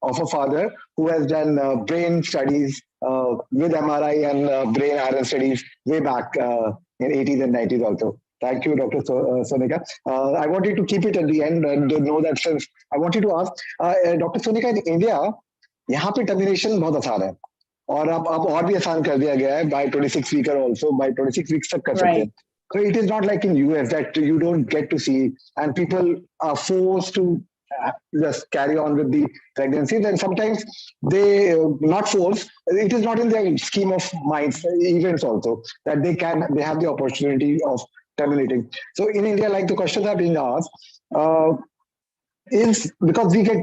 of a father who has done brain studies with MRI and brain iron studies way back in 80s and 90s also. Thank you, Dr. Sonika. I wanted to keep it at the end and know that since I wanted to ask, Dr. Sonika, in India, यहाँ पे termination बहुत आसान है और अब और भी आसान कर दिया गया है by 26 weeks also by 26 weeks तक कर सकते हैं. So it is not like in US that you don't get to see and people are forced to just carry on with the pregnancy. Then sometimes they not forced. It is not in their scheme of minds events also that they have the opportunity of terminating. So in India, like the questions are being asked, is because we get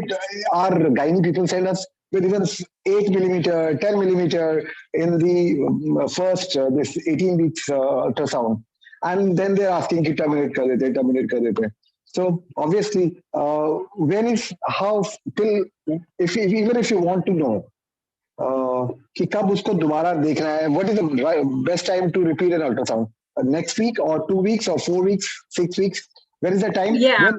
our gynae people send us with even 8 millimeter, 10 millimeter in the first this 18 weeks ultrasound, and then they're asking to terminate kar dete. So obviously, when is how till even if you want to know कि कब उसको दोबारा देखना है, what is the best time to repeat an ultrasound? Next week or 2 weeks or 4 weeks, 6 weeks? When is the time? Yeah.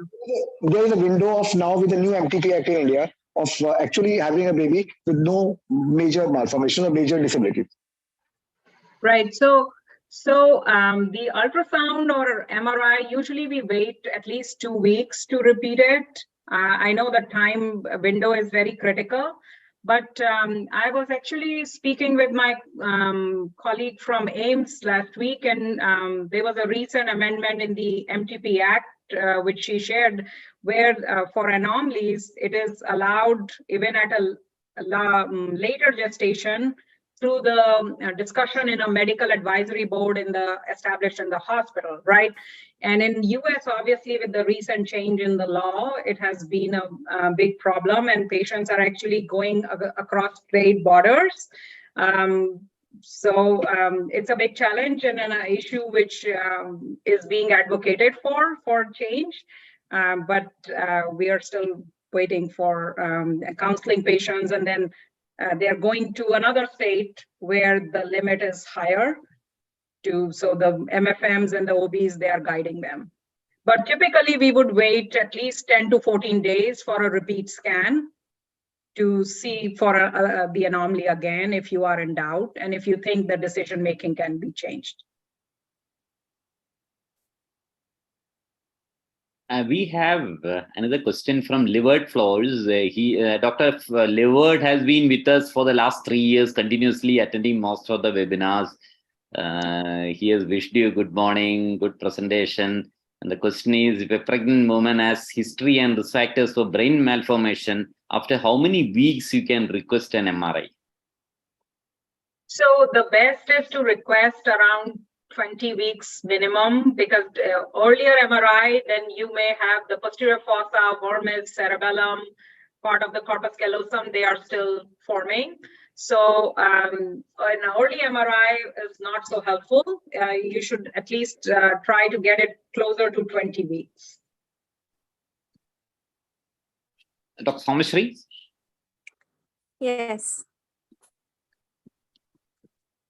When there is a window of now with the new MTP Act in India of actually having a baby with no major malformation or major disability. Right. So So the ultrasound or MRI, usually we wait at least 2 weeks to repeat it. I know the time window is very critical, but I was actually speaking with my colleague from AIMS last week, and there was a recent amendment in the MTP Act, which she shared, where for anomalies, it is allowed even at a later gestation through the discussion in a medical advisory board established in the hospital, right? And in US, obviously, with the recent change in the law, it has been a big problem, and patients are actually going across state borders. So it's a big challenge and an issue which is being advocated for change, but we are still waiting for counseling patients, and then they're going to another state where the limit is higher. So the MFMs and the OBs, they are guiding them. But typically we would wait at least 10 to 14 days for a repeat scan to see for the anomaly again if you are in doubt and if you think the decision making can be changed. We have another question from Livert Flores. Dr. Livert has been with us for the last 3 years, continuously attending most of the webinars. He has wished you good morning, good presentation. And the question is, if a pregnant woman has history and risk factors for brain malformation, after how many weeks you can request an MRI? So the best is to request around 20 weeks minimum, because earlier MRI, then you may have the posterior fossa, vermis, cerebellum, part of the corpus callosum, they are still forming. So an early MRI is not so helpful. You should at least try to get it closer to 20 weeks. Dr. Somashri? Yes.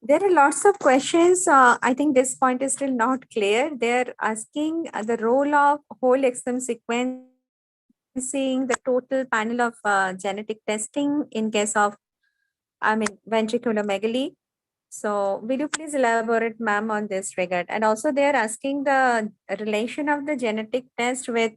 There are lots of questions. I think this point is still not clear. They're asking the role of whole exome sequencing, the total panel of genetic testing in case of, ventriculomegaly. So will you please elaborate, ma'am, on this regard? And also they're asking the relation of the genetic test with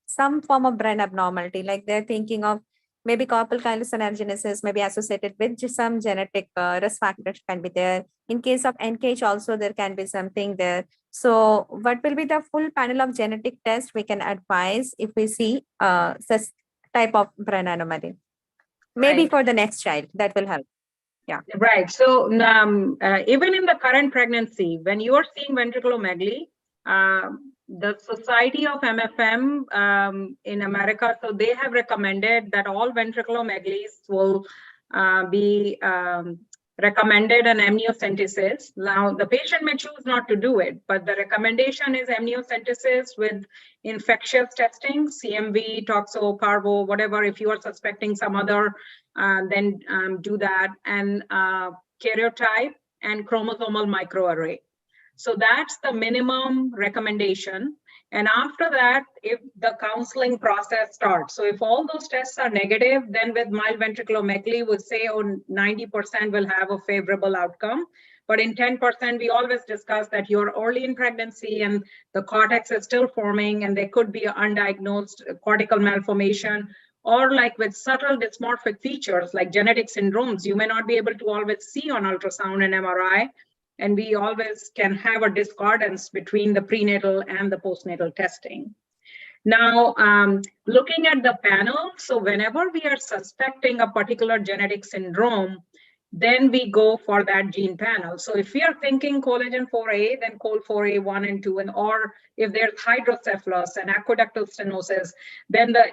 some form of brain abnormality, like they're thinking of maybe corpus callosum agenesis may be associated with some genetic risk factors can be there. In case of NKH also, there can be something there. So what will be the full panel of genetic tests we can advise if we see such type of brain anomaly? Maybe for the next child, that will help. Yeah. Right. So even in the current pregnancy, when you are seeing ventriculomegaly, the Society of MFM in America, so they have recommended that all ventriculomegalies will be recommended an amniocentesis. Now, the patient may choose not to do it, but the recommendation is amniocentesis with infectious testing, CMV, toxo, parvo, whatever. If you are suspecting some other, then do that, and karyotype and chromosomal microarray. So that's the minimum recommendation. And after that, if the counseling process starts, so if all those tests are negative, then with mild ventriculomegaly, we'll say 90% will have a favorable outcome. But in 10%, we always discuss that you're early in pregnancy and the cortex is still forming, and there could be undiagnosed cortical malformation, or like with subtle dysmorphic features like genetic syndromes, you may not be able to always see on ultrasound and MRI. And we always can have a discordance between the prenatal and the postnatal testing. Now, looking at the panel, so whenever we are suspecting a particular genetic syndrome, then we go for that gene panel. So if we are thinking collagen 4A, then col4A1 and 2, or if there's hydrocephalus and aqueductal stenosis, then the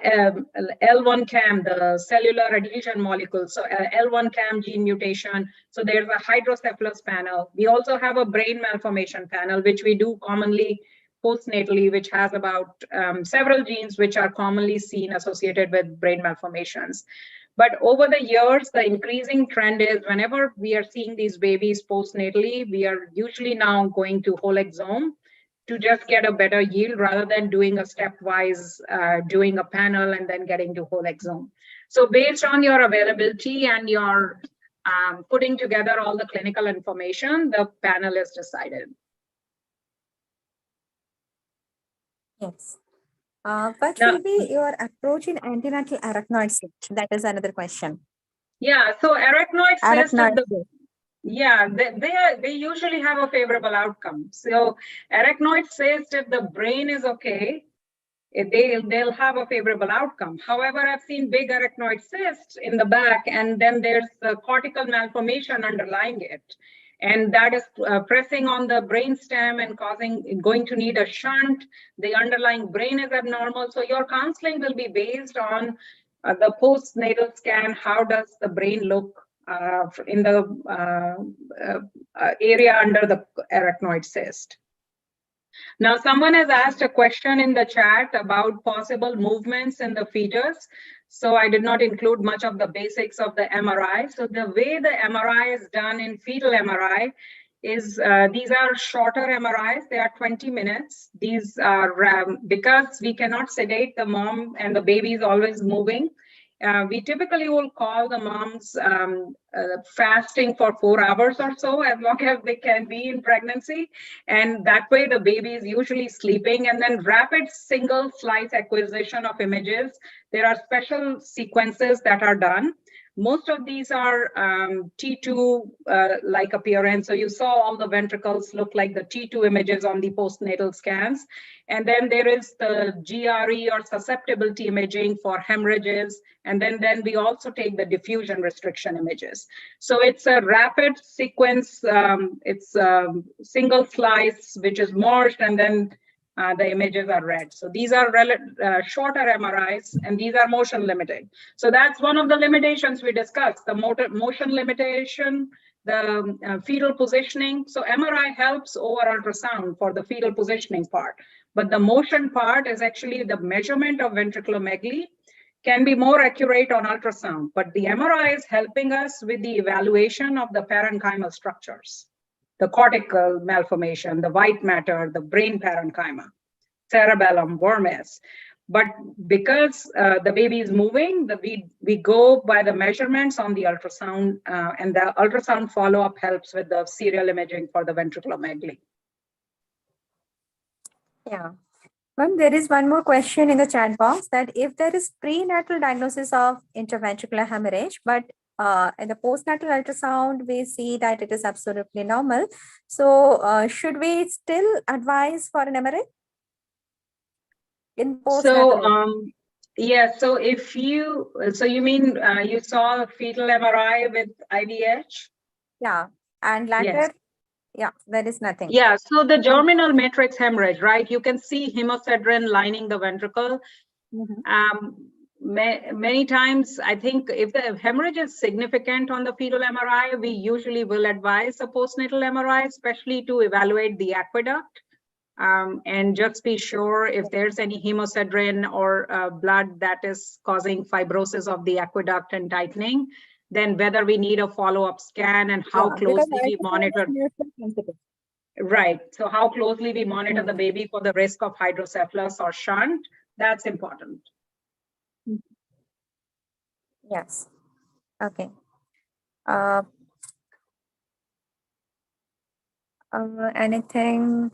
L1CAM, the cellular adhesion molecule, so L1CAM gene mutation. So there's a hydrocephalus panel. We also have a brain malformation panel, which we do commonly postnatally, which has about several genes which are commonly seen associated with brain malformations. But over the years, the increasing trend is whenever we are seeing these babies postnatally, we are usually now going to whole exome to just get a better yield rather than doing a stepwise, doing a panel and then getting to whole exome. So based on your availability and your putting together all the clinical information, the panel is decided. Yes. What Now, will be your approach in antenatal arachnoid cyst? That is another question. yeah, so arachnoid cyst, Arachnoid cyst. yeah, they usually have a favorable outcome. So arachnoid cyst, if the brain is okay, they'll have a favorable outcome. However, I've seen big arachnoid cysts in the back, and then there's the cortical malformation underlying it. And that is pressing on the brainstem and going to need a shunt. The underlying brain is abnormal. So your counseling will be based on the postnatal scan. How does the brain look in the area under the arachnoid cyst? Now, someone has asked a question in the chat about possible movements in the fetus. So I did not include much of the basics of the MRI. So the way the MRI is done in fetal MRI is these are shorter MRIs. They are 20 minutes. These are because we cannot sedate the mom and the baby is always moving. We typically will call the moms fasting for 4 hours or so, as long as they can be in pregnancy. And that way the baby is usually sleeping, and then rapid single slice acquisition of images. There are special sequences that are done. Most of these are T2-like appearance. So you saw all the ventricles look like the T2 images on the postnatal scans. And then there is the GRE or susceptibility imaging for hemorrhages. And then we also take the diffusion restriction images. So it's a rapid sequence. It's a single slice, which is merged, and then the images are read. So these are shorter MRIs, and these are motion limited. So that's one of the limitations we discussed, the motion limitation, the fetal positioning. So MRI helps over ultrasound for the fetal positioning part. But the motion part is actually the measurement of ventriculomegaly can be more accurate on ultrasound. But the MRI is helping us with the evaluation of the parenchymal structures, the cortical malformation, the white matter, the brain parenchyma, cerebellum, vermis. But because the baby is moving, we go by the measurements on the ultrasound, and the ultrasound follow-up helps with the serial imaging for the ventriculomegaly. Yeah. Ma'am, there is one more question in the chat box, that if there is prenatal diagnosis of intraventricular hemorrhage, but in the postnatal ultrasound, we see that it is absolutely normal. So should we still advise for an MRI? In postnatal? Yeah, so if you mean you saw a fetal MRI with IVH? Yeah, and later, yes. Yeah, there is nothing. Yeah, so the germinal matrix hemorrhage, right? You can see hemosiderin lining the ventricle. Mm-hmm. Many times, I think if the hemorrhage is significant on the fetal MRI, we usually will advise a postnatal MRI, especially to evaluate the aqueduct. And just be sure if there's any hemosiderin or blood that is causing fibrosis of the aqueduct and tightening, then whether we need a follow-up scan and how closely we monitor. Right. So how closely we monitor the baby for the risk of hydrocephalus or shunt, that's important. Yes. Okay. Anything?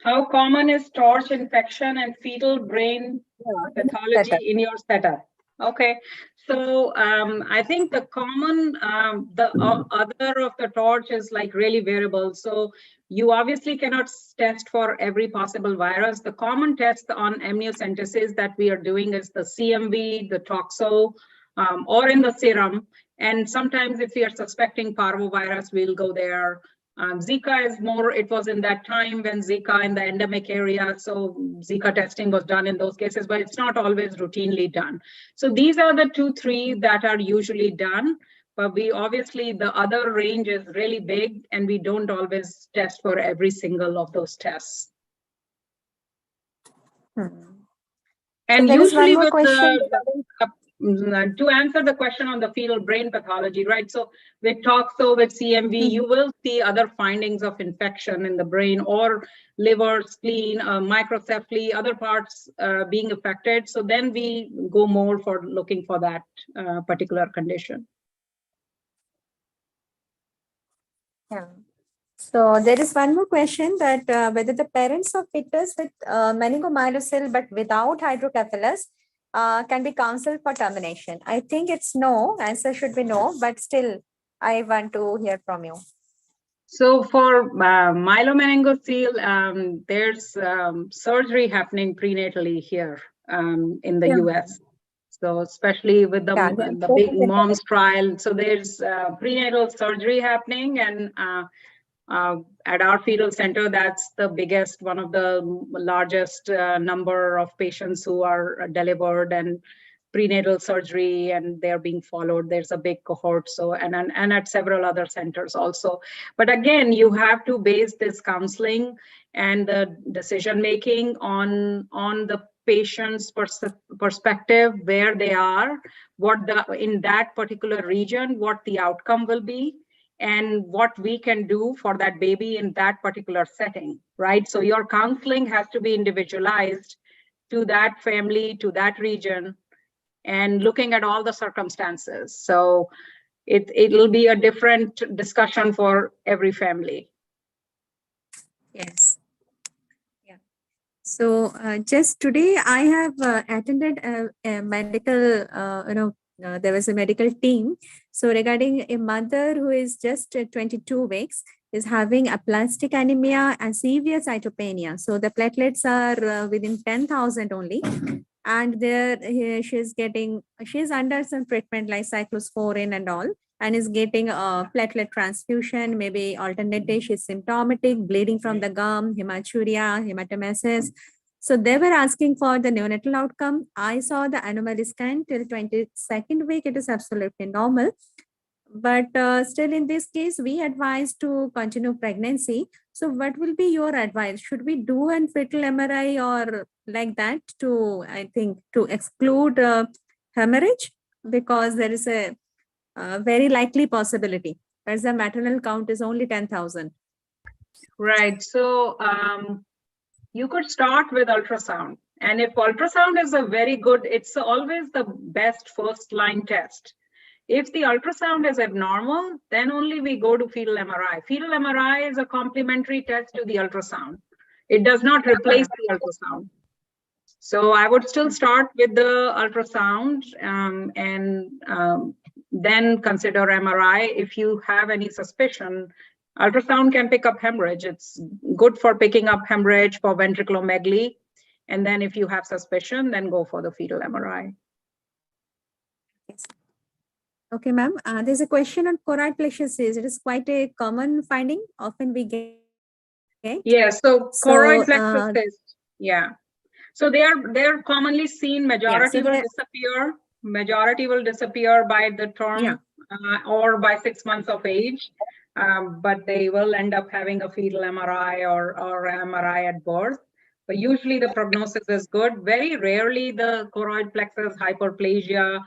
How common is torch infection and fetal brain pathology in your setup? Okay, so I think the common, other of the torch is like really variable. So you obviously cannot test for every possible virus. The common test on amniocentesis that we are doing is the CMV, the toxo, or in the serum. And sometimes if we are suspecting parvovirus, we'll go there. Zika is more, it was in that time when Zika in the endemic area, so Zika testing was done in those cases, but it's not always routinely done. So these are the 2-3 that are usually done, but we obviously, the other range is really big and we don't always test for every single of those tests. And so usually with to answer the question on the fetal brain pathology, right? So with toxo, with CMV, you will see other findings of infection in the brain or liver, spleen, microcephaly, other parts being affected. So then we go more for looking for that particular condition. Yeah. So there is one more question that whether the parents of fetus with meningomyelocele but without hydrocephalus can be counseled for termination. I think it's no, answer should be no, but still I want to hear from you. So for myelomeningocele, there's surgery happening prenatally here in the US. So especially with the big MOMS trial, so there's prenatal surgery happening, and at our fetal center, that's the biggest, one of the largest number of patients who are delivered and prenatal surgery, and they're being followed. There's a big cohort. So, and at several other centers also. But again, you have to base this counseling and the decision making on the patient's perspective, where they are, what in that particular region, what the outcome will be, and what we can do for that baby in that particular setting, right? So your counseling has to be individualized to that family, to that region, and looking at all the circumstances. So it'll be a different discussion for every family. Yes. Yeah. So just today I have attended a medical, there was a medical team. So regarding a mother who is just 22 weeks is having aplastic anemia and severe cytopenia. So the platelets are within 10,000 only. And there she's under some treatment like cyclosporin and all, and is getting a platelet transfusion, maybe alternate day she's symptomatic, bleeding from the gum, hematuria, hematemesis. So they were asking for the neonatal outcome. I saw the anomaly scan till 22nd week. It is absolutely normal. But still in this case, we advise to continue pregnancy. So what will be your advice? Should we do a fetal MRI or like that to, I think, to exclude hemorrhage? Because there is a very likely possibility as the maternal count is only 10,000. Right. So you could start with ultrasound. And if ultrasound is a very good, it's always the best first line test. If the ultrasound is abnormal, then only we go to fetal MRI. Fetal MRI is a complementary test to the ultrasound. It does not replace the ultrasound. So I would still start with the ultrasound and then consider MRI. If you have any suspicion, ultrasound can pick up hemorrhage. It's good for picking up hemorrhage for ventriculomegaly. And then if you have suspicion, then go for the fetal MRI. Yes. Okay, ma'am. There's a question on choroid plexuses. It is quite a common finding. Often we get. Yeah, so choroid plexus cyst. Yeah. So they are commonly seen. Majority will disappear. Majority will disappear by the term or by 6 months of age. But they will end up having a fetal MRI or MRI at birth. But usually the prognosis is good. Very rarely the choroid plexus hyperplasia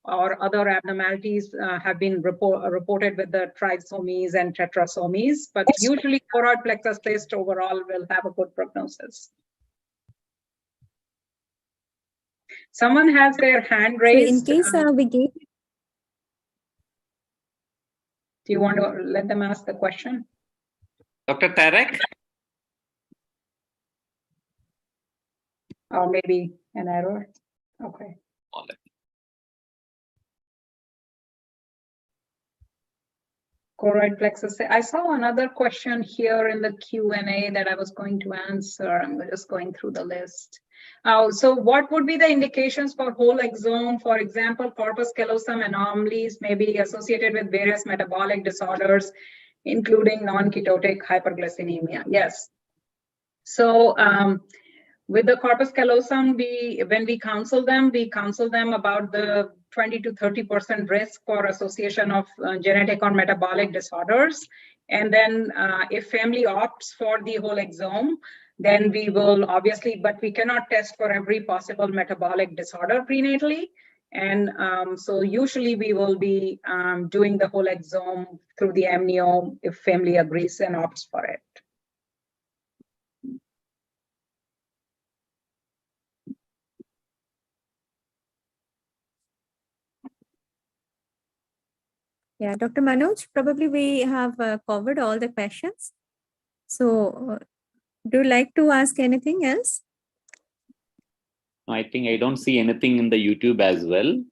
or other abnormalities have been reported with the trisomies and tetrasomies. But usually choroid plexus cyst overall will have a good prognosis. Someone has their hand raised. So in case we gave. Do you want to let them ask the question? Dr. Tarek? Or maybe an error. Okay. Choroid plexus. I saw another question here in the Q&A that I was going to answer. I'm just going through the list. So what would be the indications for whole exome? For example, corpus callosum anomalies may be associated with various metabolic disorders, including non-ketotic hyperglycemia. Yes. So with the corpus callosum, when we counsel them about the 20 to 30% risk for association of genetic or metabolic disorders. And then if family opts for the whole exome, then we will obviously, but we cannot test for every possible metabolic disorder prenatally. And so usually we will be doing the whole exome through the amnio if family agrees and opts for it. Yeah, Dr. Manoj, probably we have covered all the questions. So, do you like to ask anything else? I think I don't see anything in the YouTube as well.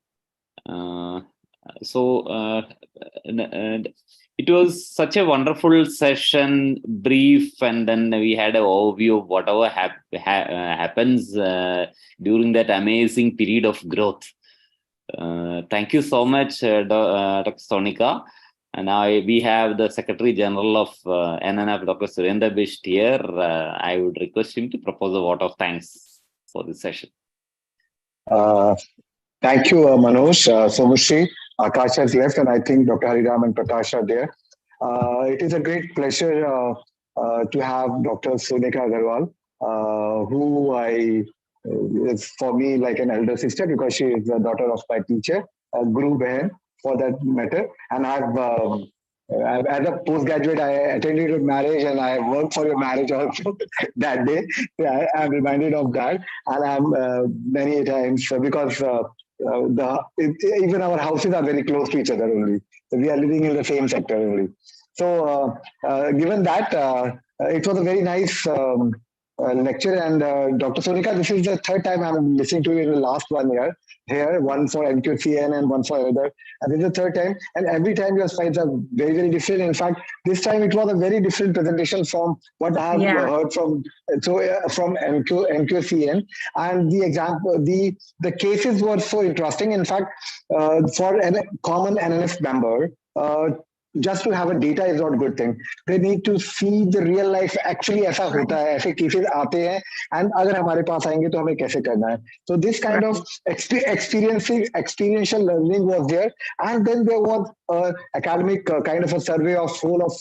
It was such a wonderful session, brief, and then we had an overview of whatever happens during that amazing period of growth. Thank you so much, Dr. Sonika. And now we have the Secretary General of NNF, Dr. Surendra Bisht here. I would request him to propose a vote of thanks for this session. Thank you, Manoj. Somushri, Akash has left, and I think Dr. Hariram and Prakash are there. It is a great pleasure to have Dr. Sonika Agarwal, who is for me like an elder sister because she is the daughter of my teacher, Guru Behan, for that matter. And as a postgraduate, I attended your marriage and I worked for your marriage also that day. I'm reminded of that, and I'm many times because even our houses are very close to each other only. So we are living in the same sector only. So given that, it was a very nice lecture. And Dr. Sonika, this is the third time I'm listening to you in the last 1 year here, one for NQCN and one for another. And this is the third time. And every time your slides are very, very different. In fact, this time it was a very different presentation from what I have heard from NQCN. And the example, the cases were so interesting. In fact, for a common NNF member, just to have a data is not a good thing. They need to see the real life. Actually, ऐसा होता है, ऐसे cases आते हैं, and अगर हमारे पास आएंगे तो हमें कैसे करना है. So this kind of experiential learning was there, and then there was academic kind of a survey of whole of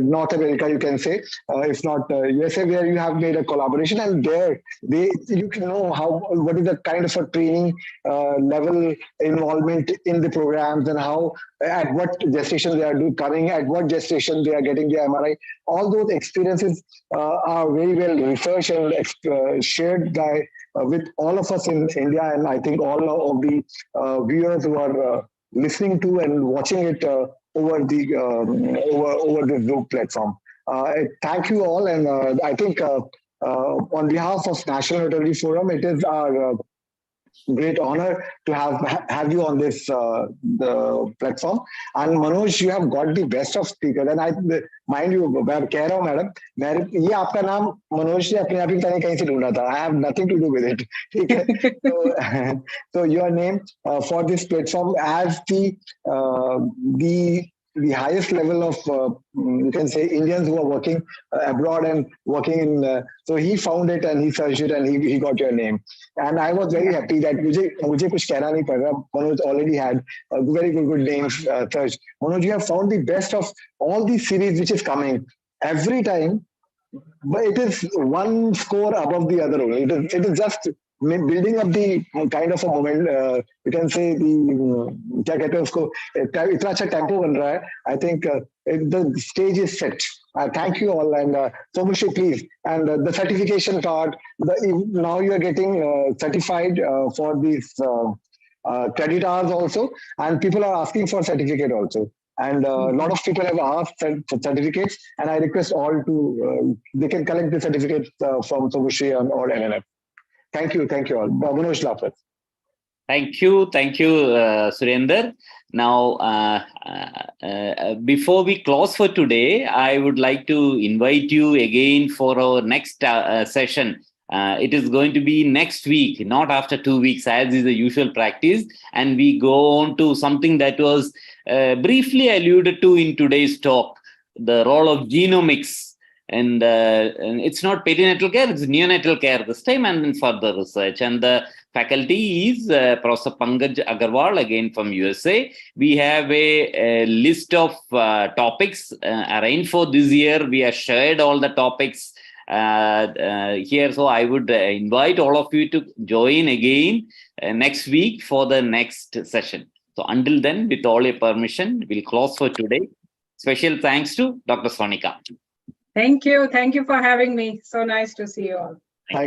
North America, you can say, if not USA, where you have made a collaboration, and there you can know what is the kind of a training level involvement in the programs, and how at what gestation they are coming, at what gestation they are getting the MRI. All those experiences are very well researched and shared by with all of us in India, and I think all of the viewers who are listening to and watching it over the Zoom platform. Thank you all, and I think on behalf of National Neurology Forum, it is our great honor to have you on this the platform. And Manoj, you have got the best of speakers. And I mind you, मैं कह रहा हूँ madam, ये आपका नाम मनोज ने अपने आप ही पता नहीं कहीं से ढूंढा था. I have nothing to do with it. ठीक है? So your name for this platform as the highest level of, you can say, Indians who are working abroad and working in, so he found it and he searched it and he got your name. And I was very happy that मुझे कुछ कहना नहीं पड़ रहा. Manoj already had very good names searched. Manoj, you have found the best of all these series which is coming every time, but it is one score above the other only. It is just building up the kind of a moment, you can say क्या कहते हैं उसको, इतना अच्छा tempo बन रहा है. I think the stage is set. Thank you all, and Somushi, please. And the certification part, now you are getting certified for these credit hours also, and people are asking for certificate also. And a lot of people have asked for certificates, and I request all to, they can collect the certificates from Somushi or NNF. Thank you all. Manoj Lafat. Thank you, Surender. Now, before we close for today, I would like to invite you again for our next session. It is going to be next week, not after 2 weeks, as is the usual practice. And we go on to something that was briefly alluded to in today's talk, the role of genomics. And it's not perinatal care, it's neonatal care this time, and then further research. And the faculty is Prof. Pankaj Agarwal, again from USA. We have a list of topics arranged for this year. We have shared all the topics here. So I would invite all of you to join again next week for the next session. So until then, with all your permission, we'll close for today. Special thanks to Dr. Sonika. Thank you. Thank you for having me. So nice to see you all.